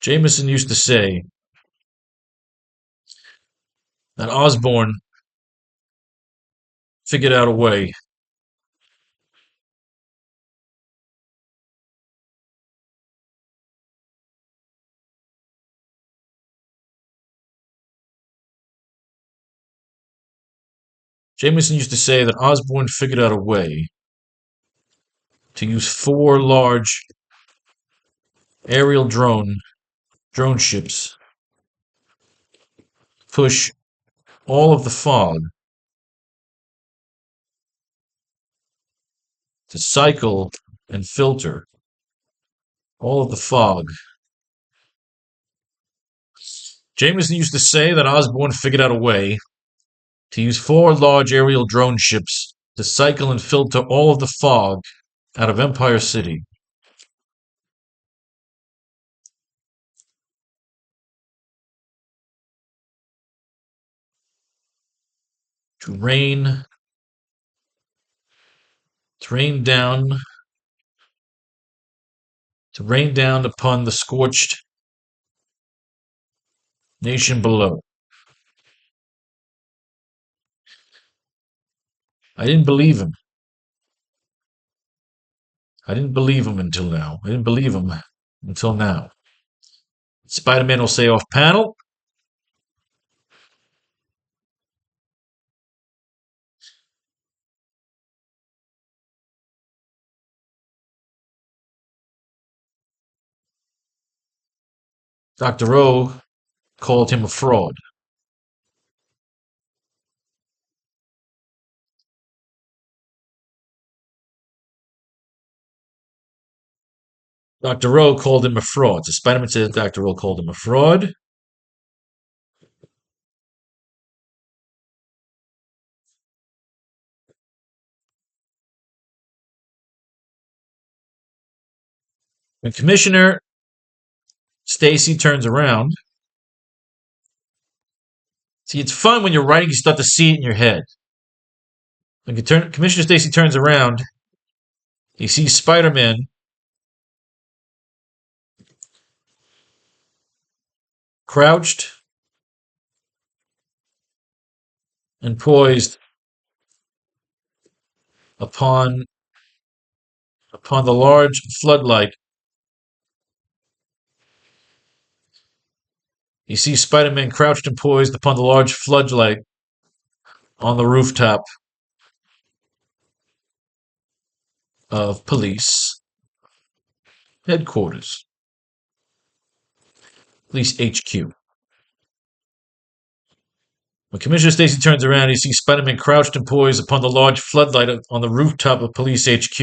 Jameson used to say that Osborn figured out a way. Jameson used to say that Osborn figured out a way to use 4 large aerial drone ships, push all of the fog to cycle and filter all of the fog. Jameson used to say that Osborn figured out a way to use 4 large aerial drone ships to cycle and filter all of the fog out of Empire City. To rain to rain down to rain down upon the scorched nation below. I didn't believe him. I didn't believe him until now. I didn't believe him until now. Spider-Man will say off panel. Dr. O called him a fraud. Dr. O called him a fraud. So Spider-Man says Dr. O called him a fraud. When Commissioner Stacy turns around, see, it's fun when you're writing, you start to see it in your head. When Commissioner Stacy turns around, he sees Spider-Man crouched and poised upon the large floodlight. He sees Spider-Man crouched and poised upon the large floodlight on the rooftop of police headquarters, police HQ. When Commissioner Stacy turns around, he sees Spider-Man crouched and poised upon the large floodlight on the rooftop of police HQ.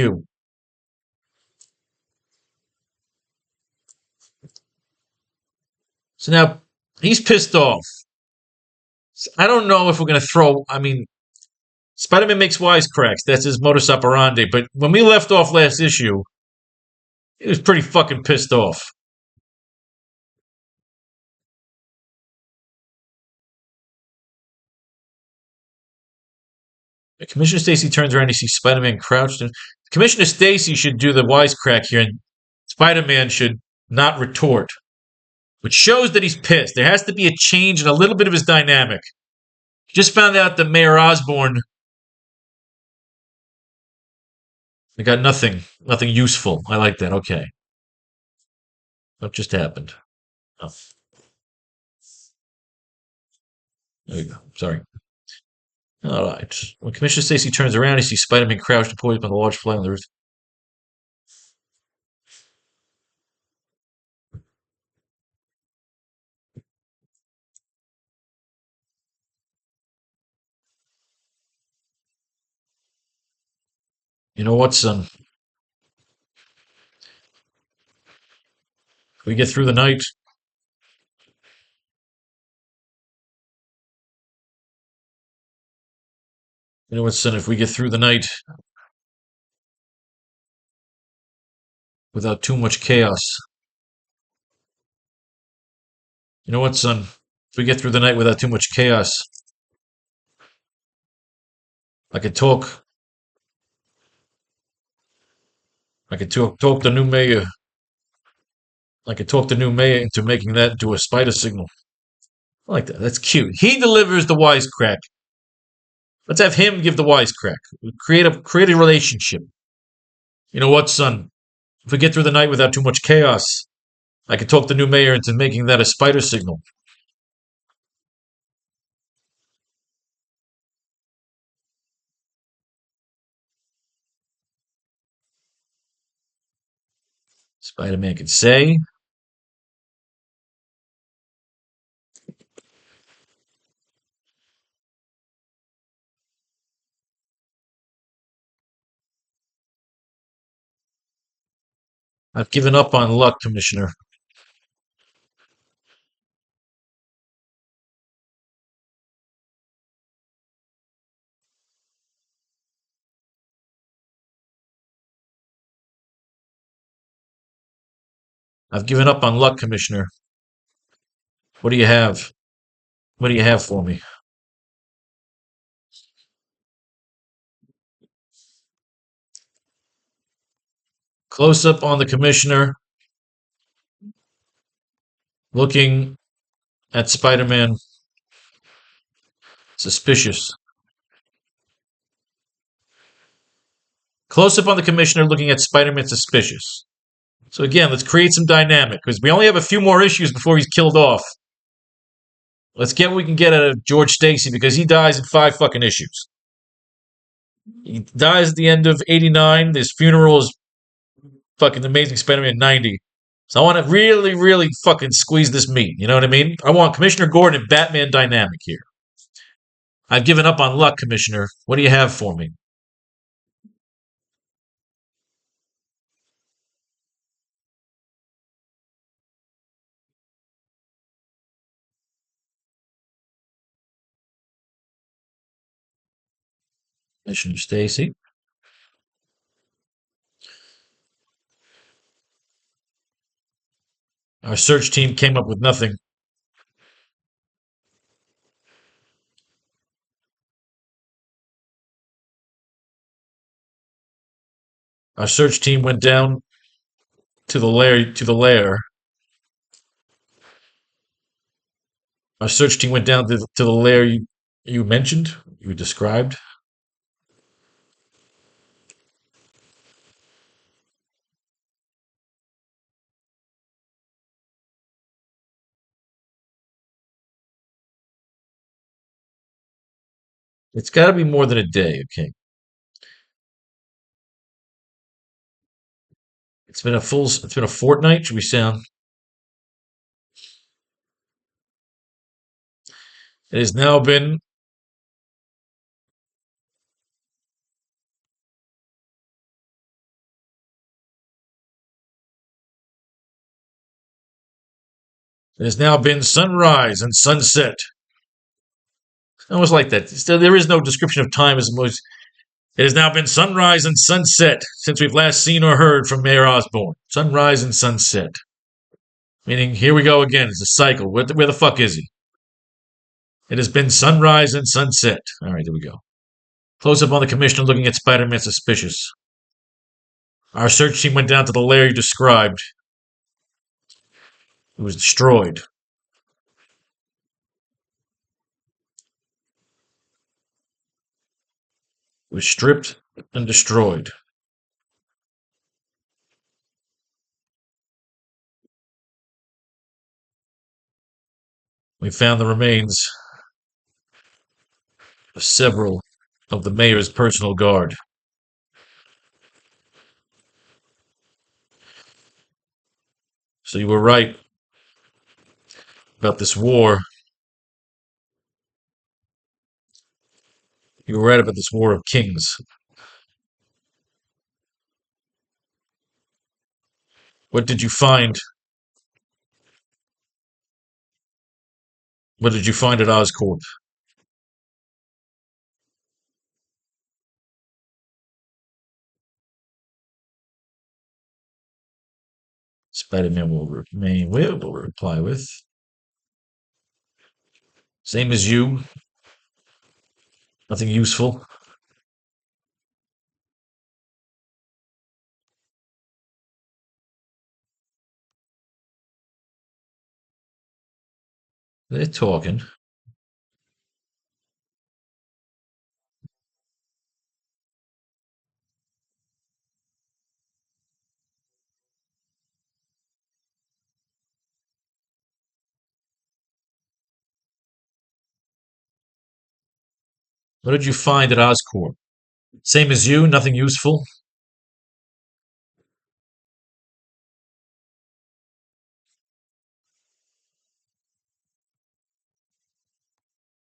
So now he's pissed off. I don't know if we're going to throw. I mean, Spider-Man makes wisecracks. That's his modus operandi. But when we left off last issue, he was pretty fucking pissed off. Commissioner Stacy turns around and he sees Spider-Man crouched. And Commissioner Stacy should do the wisecrack here, and Spider-Man should not retort, which shows that he's pissed. There has to be a change in a little bit of his dynamic. He just found out that Mayor Osborn got nothing useful. I like that. Okay. What just happened? Oh. There you go. Sorry. All right. When Commissioner Stacy turns around, he sees Spider-Man crouched and poised on the large fly on the roof. You know what, son? If we get through the night, you know what, son? If we get through the night without too much chaos, you know what, son? If we get through the night without too much chaos, I could talk. I could talk the new mayor. I could talk the new mayor into making that into a spider signal. I like that. That's cute. He delivers the wisecrack. Let's have him give the wisecrack. Create a relationship. You know what, son? If we get through the night without too much chaos, I could talk the new mayor into making that a spider signal. Spider-Man could say, I've given up on luck, Commissioner. I've given up on luck, Commissioner. What do you have? What do you have for me? Close up on the Commissioner, looking at Spider-Man, suspicious. Close up on the Commissioner, looking at Spider-Man, suspicious. So again, let's create some dynamic, because we only have a few more issues before he's killed off. Let's get what we can get out of George Stacy, because he dies in 5 fucking issues. He dies at the end of 89. His funeral is fucking Amazing Spider-Man 90. So I want to really, really fucking squeeze this meat. You know what I mean? I want Commissioner Gordon and Batman dynamic here. I've given up on luck, Commissioner. What do you have for me? Commissioner Stacy. Our search team came up with nothing. Our search team went down to the lair. Our search team went down to the lair you mentioned, you described. It's got to be more than a day, okay? It's been a fortnight, should we sound? It has now been sunrise and sunset. I always like that. There is no description of time as most. It has now been sunrise and sunset since we've last seen or heard from Mayor Osborn. Sunrise and sunset. Meaning, here we go again. It's a cycle. Where the fuck is he? It has been sunrise and sunset. All right, there we go. Close up on the commissioner looking at Spider-Man suspicious. Our search team went down to the lair you described. It was destroyed. It was stripped and destroyed. We found the remains of several of the mayor's personal guard. So you were right about this war. You were right about this war of kings. What did you find? What did you find at Oscorp? Spiderman will reply with. Same as you. Nothing useful. They're talking. What did you find at Oscorp? Same as you. Nothing useful.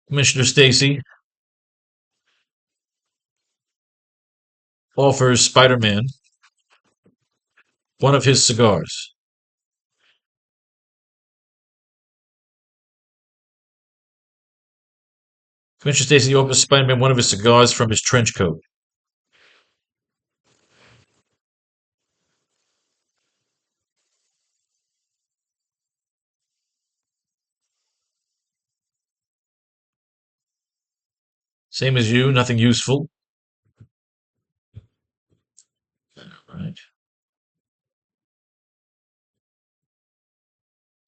Commissioner Stacy offers Spider-Man one of his cigars. Commissioner Stacy offers Spider-Man one of his cigars from his trench coat. Same as you. Nothing useful. Right.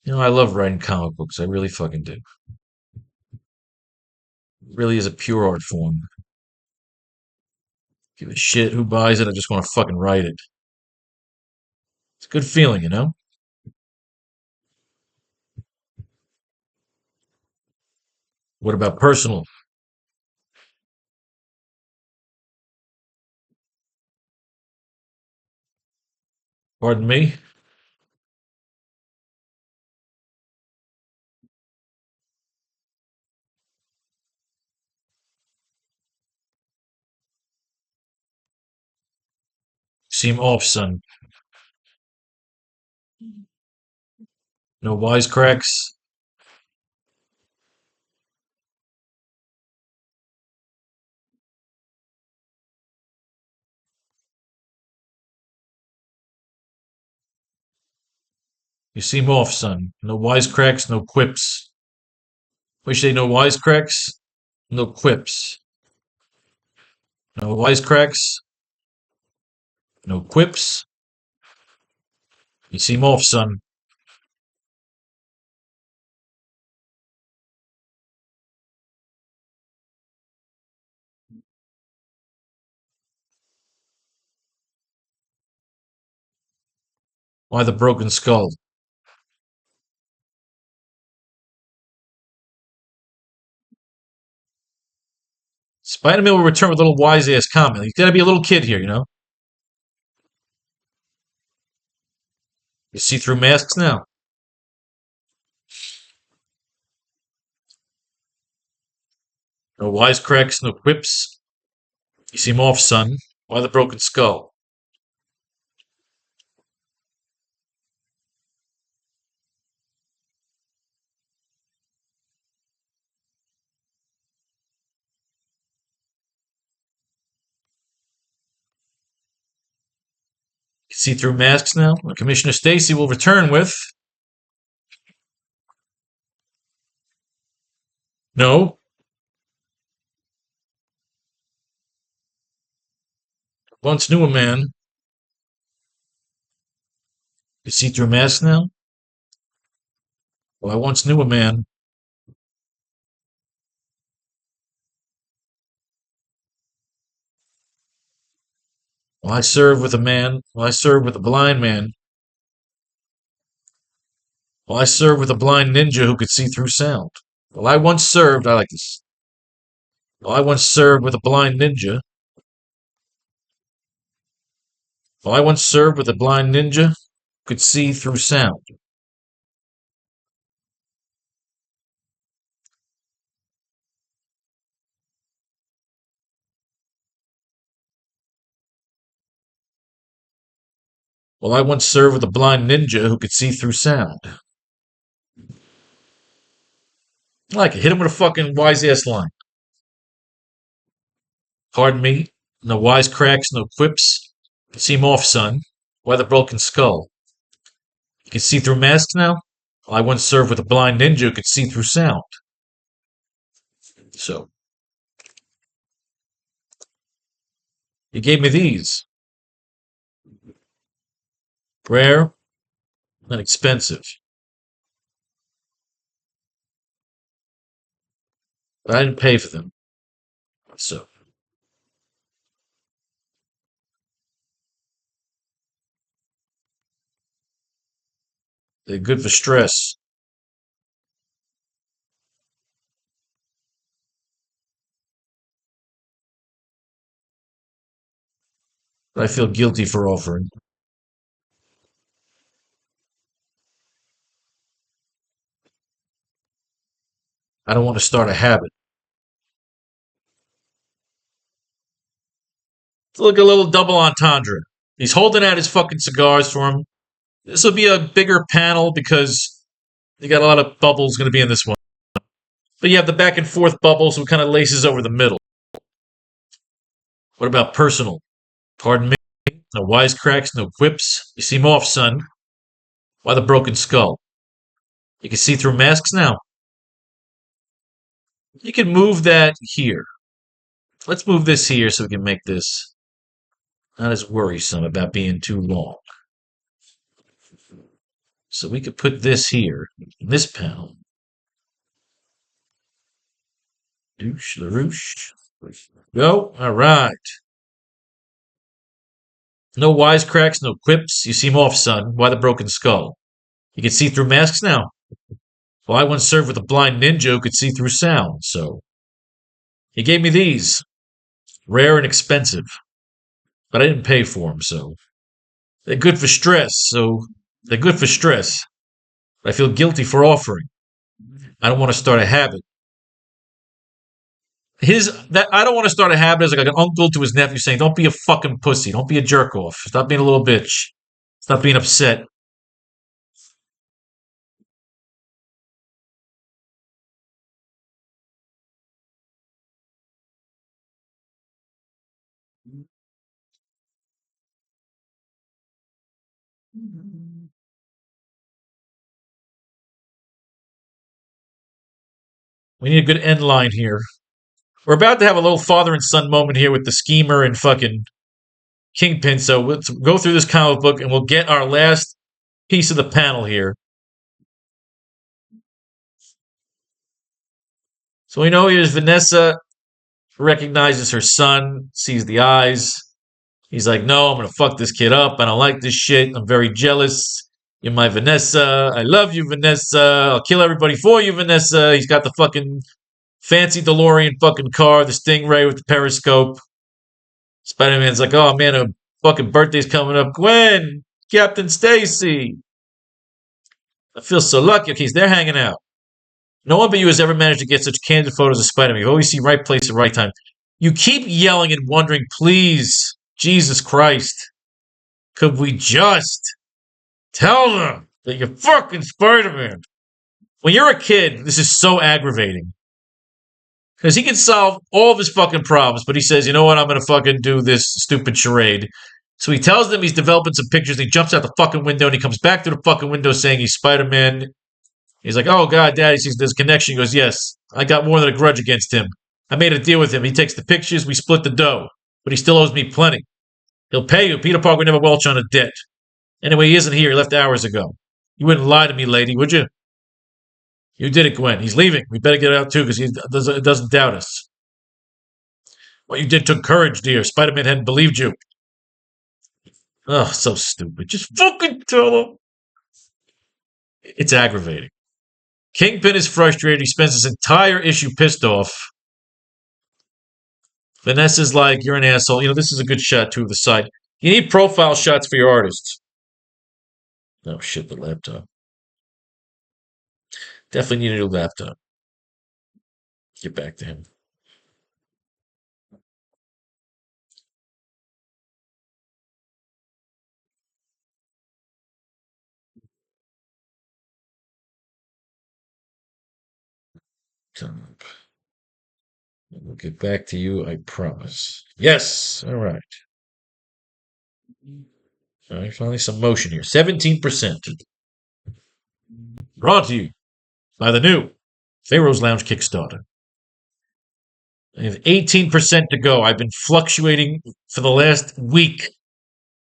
You know, I love writing comic books. I really fucking do. It really is a pure art form. Give a shit who buys it. I just want to fucking write it. It's a good feeling, you know? What about personal? Pardon me? Seem off, son. No wisecracks? You seem off, son. No wisecracks, no quips. What you say, no wisecracks? No quips. No wisecracks, no quips. You seem off, son. Why the broken skull? Spider-Man will return with a little wise-ass comment. He's got to be a little kid here, you know? You see through masks now. No wisecracks, no quips. You seem off, son. Why the broken skull? You see through masks now. Commissioner Stacy will return with. No. Once knew a man. You see through masks now. Well, I once knew a man. Well, I served with a man. Well, I served with a blind man. Well, I served with a blind ninja who could see through sound. Well, I once served. I like this. Well, I once served with a blind ninja. Well, I once served with a blind ninja who could see through sound. Well, I once served with a blind ninja who could see through sound. I like it. Hit him with a fucking wise ass line. Pardon me. No wisecracks, no quips. Seem off, son. Why the broken skull? You can see through masks now? Well, I once served with a blind ninja who could see through sound. So, he gave me these. Rare and expensive. But I didn't pay for them. So, they're good for stress. But I feel guilty for offering. I don't want to start a habit. Look, a little double entendre. He's holding out his fucking cigars for him. This will be a bigger panel because you got a lot of bubbles going to be in this one. But you have the back and forth bubbles, so it kind of laces over the middle. What about personal? Pardon me. No wisecracks, no quips. You seem off, son. Why the broken skull? You can see through masks now. You can move that here. Let's move this here so we can make this not as worrisome about being too long. So we could put this here, in this panel. Douche, LaRouche. Go. All right. No wisecracks, no quips. You seem off, son. Why the broken skull? You can see through masks now. Well, I once served with a blind ninja who could see through sound, so he gave me these. Rare and expensive. But I didn't pay for them, so they're good for stress, they're good for stress. I feel guilty for offering. I don't want to start a habit. His that I don't want to start a habit is like an uncle to his nephew saying, "Don't be a fucking pussy. Don't be a jerk off. Stop being a little bitch. Stop being upset." We need a good end line here. We're about to have a little father and son moment here with the schemer and fucking Kingpin. So let's go through this comic book and we'll get our last piece of the panel here. So we know here's Vanessa recognizes her son, sees the eyes. He's like, no, I'm going to fuck this kid up. I don't like this shit. I'm very jealous. You're my Vanessa. I love you, Vanessa. I'll kill everybody for you, Vanessa. He's got the fucking fancy DeLorean fucking car, the Stingray with the periscope. Spider-Man's like, oh man, a fucking birthday's coming up. Gwen, Captain Stacy. I feel so lucky. Okay, they're hanging out. No one but you has ever managed to get such candid photos of Spider-Man. You always see right place at right time. You keep yelling and wondering, please, Jesus Christ, could we just tell them that you're fucking Spider-Man? When you're a kid, this is so aggravating. Because he can solve all of his fucking problems, but he says, you know what, I'm going to fucking do this stupid charade. So he tells them he's developing some pictures. He jumps out the fucking window and he comes back to the fucking window saying he's Spider-Man. He's like, oh, God, Dad, he sees this connection. He goes, yes, I got more than a grudge against him. I made a deal with him. He takes the pictures. We split the dough. But he still owes me plenty. He'll pay you. Peter Parker would never welch on a debt. Anyway, he isn't here. He left hours ago. You wouldn't lie to me, lady, would you? You did it, Gwen. He's leaving. We better get out, too, because he doesn't doubt us. What you did took courage, dear. Spider-Man hadn't believed you. Oh, so stupid. Just fucking tell him. It's aggravating. Kingpin is frustrated. He spends his entire issue pissed off. Vanessa's like, you're an asshole. You know, this is a good shot, too, of the side. You need profile shots for your artists. Oh, shit, the laptop. Definitely need a new laptop. Get back to him. We'll get back to you, I promise. Yes. All right. All right. Finally, some motion here. 17%. Brought to you by the new Pharaoh's Lounge Kickstarter. I have 18% to go. I've been fluctuating for the last week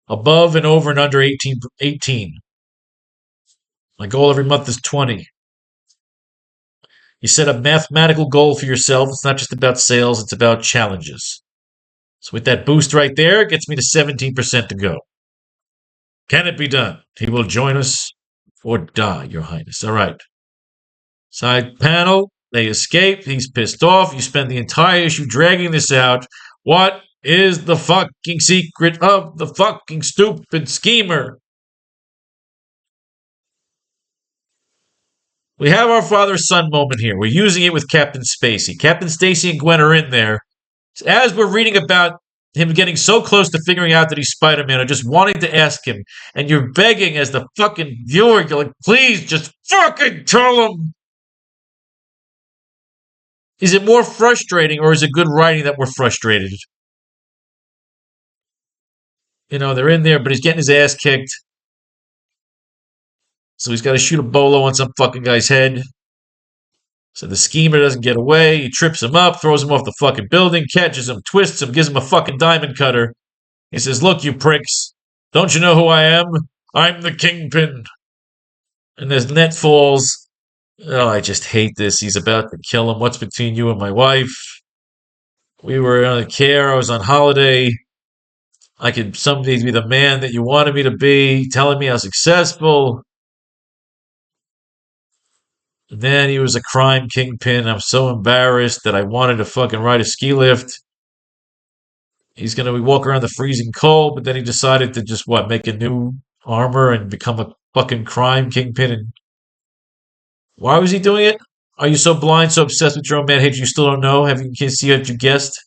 above and over and under 18. My goal every month is 20. You set a mathematical goal for yourself. It's not just about sales, it's about challenges. So with that boost right there, it gets me to 17% to go. Can it be done? He will join us or die, Your Highness. All right. Side panel, they escape. He's pissed off. You spend the entire issue dragging this out. What is the fucking secret of the fucking stupid schemer? We have our father-son moment here. We're using it with Captain Spacey. Captain Stacy and Gwen are in there. As we're reading about him getting so close to figuring out that he's Spider-Man or just wanting to ask him, and you're begging as the fucking viewer, you're like, please just fucking tell him. Is it more frustrating or is it good writing that we're frustrated? You know, they're in there, but he's getting his ass kicked. So he's got to shoot a bolo on some fucking guy's head. So the schemer doesn't get away. He trips him up, throws him off the fucking building, catches him, twists him, gives him a fucking diamond cutter. He says, look, you pricks, don't you know who I am? I'm the Kingpin. And as net falls, oh, I just hate this. He's about to kill him. What's between you and my wife? We were on a care. I was on holiday. I could someday be the man that you wanted me to be, telling me how successful. And then he was a crime kingpin. I'm so embarrassed that I wanted to fucking ride a ski lift. He's going to walk around the freezing cold, but then he decided to just, make a new armor and become a fucking crime kingpin. And why was he doing it? Are you so blind, so obsessed with your own man hate you still don't know? Have you guessed?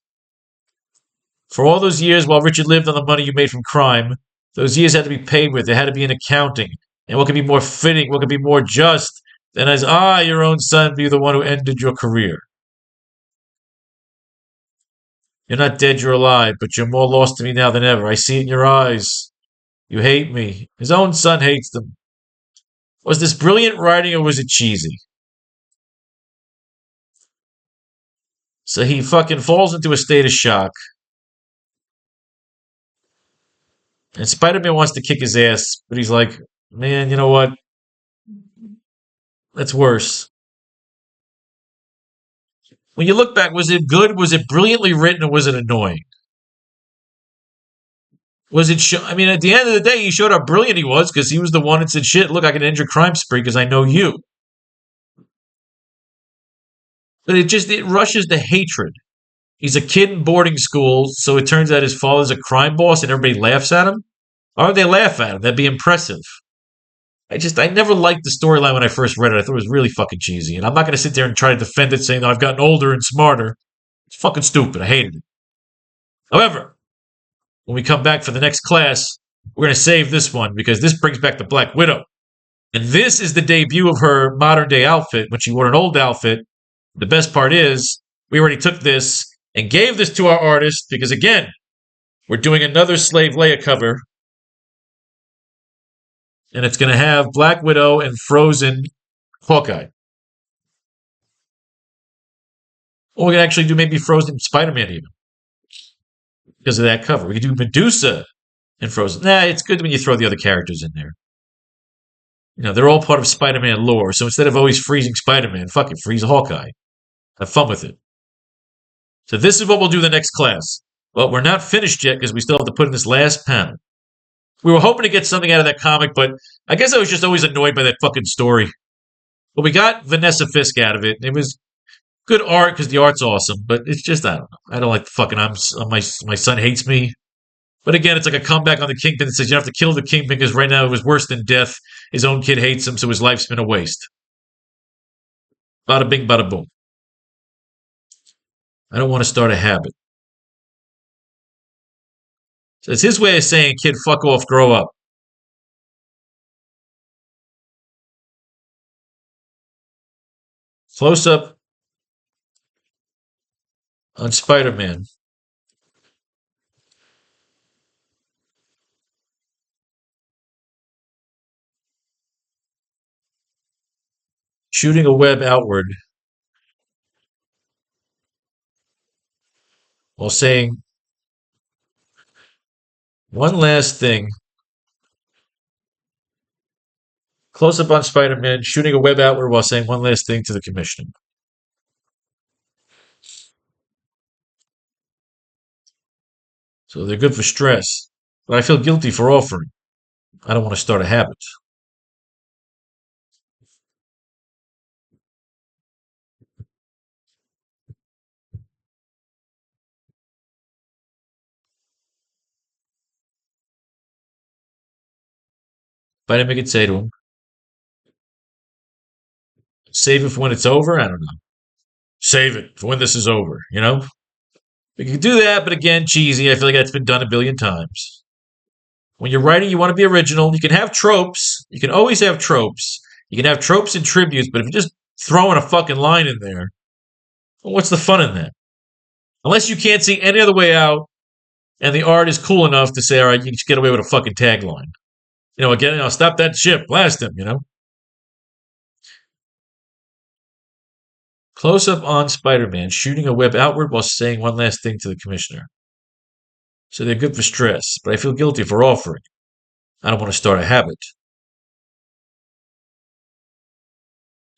For all those years while Richard lived on the money you made from crime, those years had to be paid with. There had to be an accounting. And what could be more fitting, what could be more just than as your own son, be the one who ended your career? You're not dead, you're alive, but you're more lost to me now than ever. I see it in your eyes. You hate me. His own son hates them. Was this brilliant writing or was it cheesy? So he fucking falls into a state of shock. And Spider-Man wants to kick his ass, but he's like, man, you know what? That's worse. When you look back, was it good? Was it brilliantly written or was it annoying? Was it I mean, at the end of the day, he showed how brilliant he was because he was the one that said, shit, look, I can end your crime spree because I know you. But it rushes the hatred. He's a kid in boarding school, so it turns out his father's a crime boss and everybody laughs at him. Why would they laugh at him? That'd be impressive. I never liked the storyline when I first read it. I thought it was really fucking cheesy. And I'm not going to sit there and try to defend it saying, I've gotten older and smarter. It's fucking stupid. I hated it. However, when we come back for the next class, we're going to save this one because this brings back the Black Widow. And this is the debut of her modern day outfit when she wore an old outfit. The best part is we already took this and gave this to our artist because, again, we're doing another Slave Leia cover. And it's going to have Black Widow and Frozen Hawkeye. Or we can actually do maybe Frozen Spider-Man even. Because of that cover. We could do Medusa and Frozen. Nah, it's good when you throw the other characters in there. You know, they're all part of Spider-Man lore. So instead of always freezing Spider-Man, fuck it, freeze Hawkeye. Have fun with it. So this is what we'll do the next class. Well, we're not finished yet because we still have to put in this last panel. We were hoping to get something out of that comic, but I guess I was just always annoyed by that fucking story. But we got Vanessa Fisk out of it. It was good art because the art's awesome, but it's just, I don't know. I don't like the fucking, my son hates me. But again, it's like a comeback on the Kingpin that says you have to kill the Kingpin because right now it was worse than death. His own kid hates him, so his life's been a waste. Bada bing, bada boom. I don't want to start a habit. So it's his way of saying, kid, fuck off, grow up. Close up on Spider-Man. Shooting a web outward while saying one last thing. Close up on Spider-Man, shooting a web outward while saying one last thing to the commissioner. So they're good for stress. But I feel guilty for offering. I don't want to start a habit. Spider-Man could say to him, save it for when it's over? I don't know. Save it for when this is over, you know? We can do that, but again, cheesy. I feel like that's been done a billion times. When you're writing, you want to be original. You can have tropes. You can always have tropes. You can have tropes and tributes, but if you're just throwing a fucking line in there, well, what's the fun in that? Unless you can't see any other way out, and the art is cool enough to say, all right, you can just get away with a fucking tagline. Again, stop that ship, blast him. Close up on Spider-Man, shooting a web outward while saying one last thing to the commissioner. So they're good for stress, but I feel guilty for offering. I don't want to start a habit.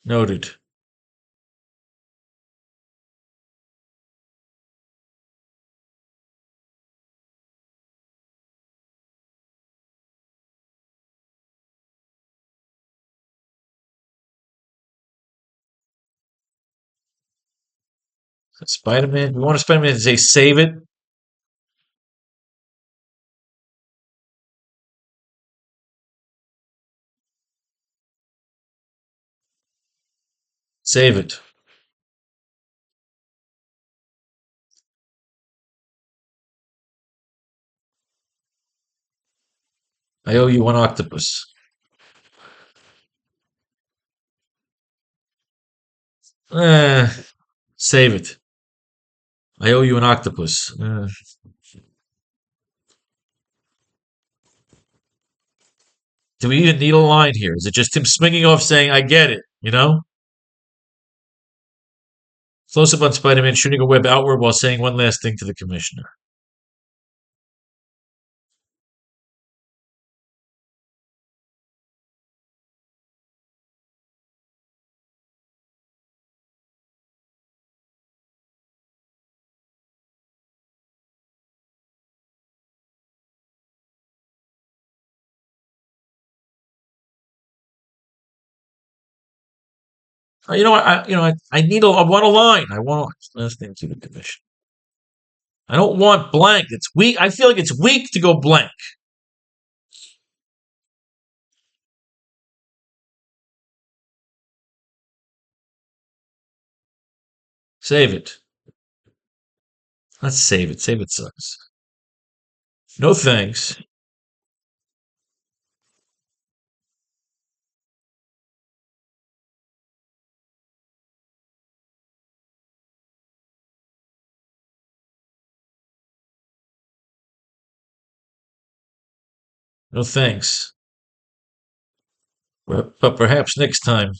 Noted. Spider-Man, we want Spider-Man to say save it. Save it. I owe you one octopus. Eh, save it. I owe you an octopus. Do we even need a line here? Is it just him swinging off saying, I get it? Close up on Spider-Man shooting a web outward while saying one last thing to the commissioner. You know what? I need I want a line. I want last thing to the commissioner. I don't want blank. It's weak. I feel like it's weak to go blank. Save it. Let's save it. Save it sucks. No thanks. No thanks. But perhaps next time,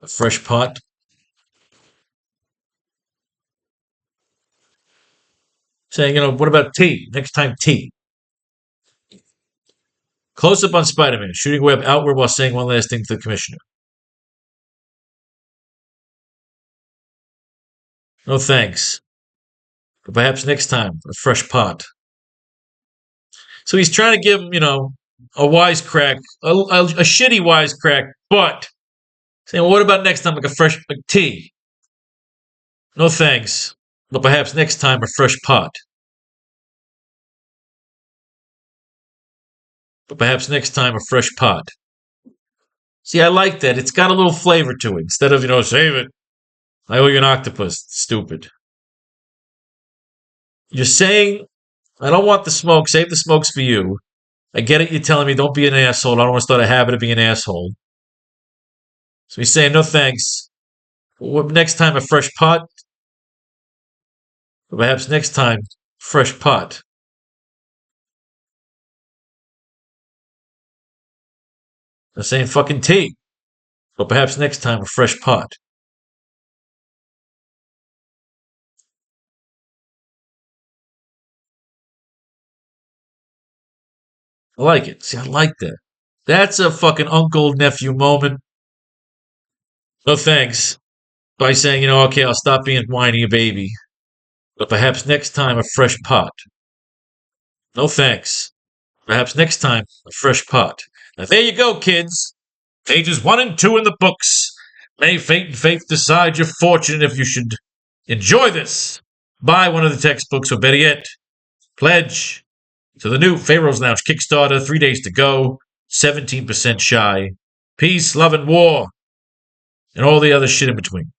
a fresh pot. Saying, what about tea? Next time, tea. Close up on Spider-Man, shooting web outward while saying one last thing to the commissioner. No thanks. But perhaps next time, a fresh pot. So he's trying to give him, a wisecrack, a shitty wisecrack, but saying, well, what about next time, like a fresh tea? No thanks. But perhaps next time, a fresh pot. But perhaps next time, a fresh pot. See, I like that. It's got a little flavor to it. Instead of, save it. I owe you an octopus. It's stupid. You're saying, I don't want the smoke. Save the smokes for you. I get it. You're telling me don't be an asshole. I don't want to start a habit of being an asshole. So he's saying, no thanks. Next time, a fresh pot. But perhaps next time, fresh pot. The same fucking tea. But perhaps next time, a fresh pot. I like it. See, I like that. That's a fucking uncle nephew moment. No thanks. By saying, okay, I'll stop being whiny a baby. But perhaps next time, a fresh pot. No thanks. Perhaps next time, a fresh pot. Now there you go, kids. Pages 1 and 2 in the books. May fate and faith decide your fortune if you should enjoy this. Buy one of the textbooks, or better yet, pledge to the new Pharaoh's Lounge Kickstarter. 3 days to go. 17% shy. Peace, love, and war. And all the other shit in between.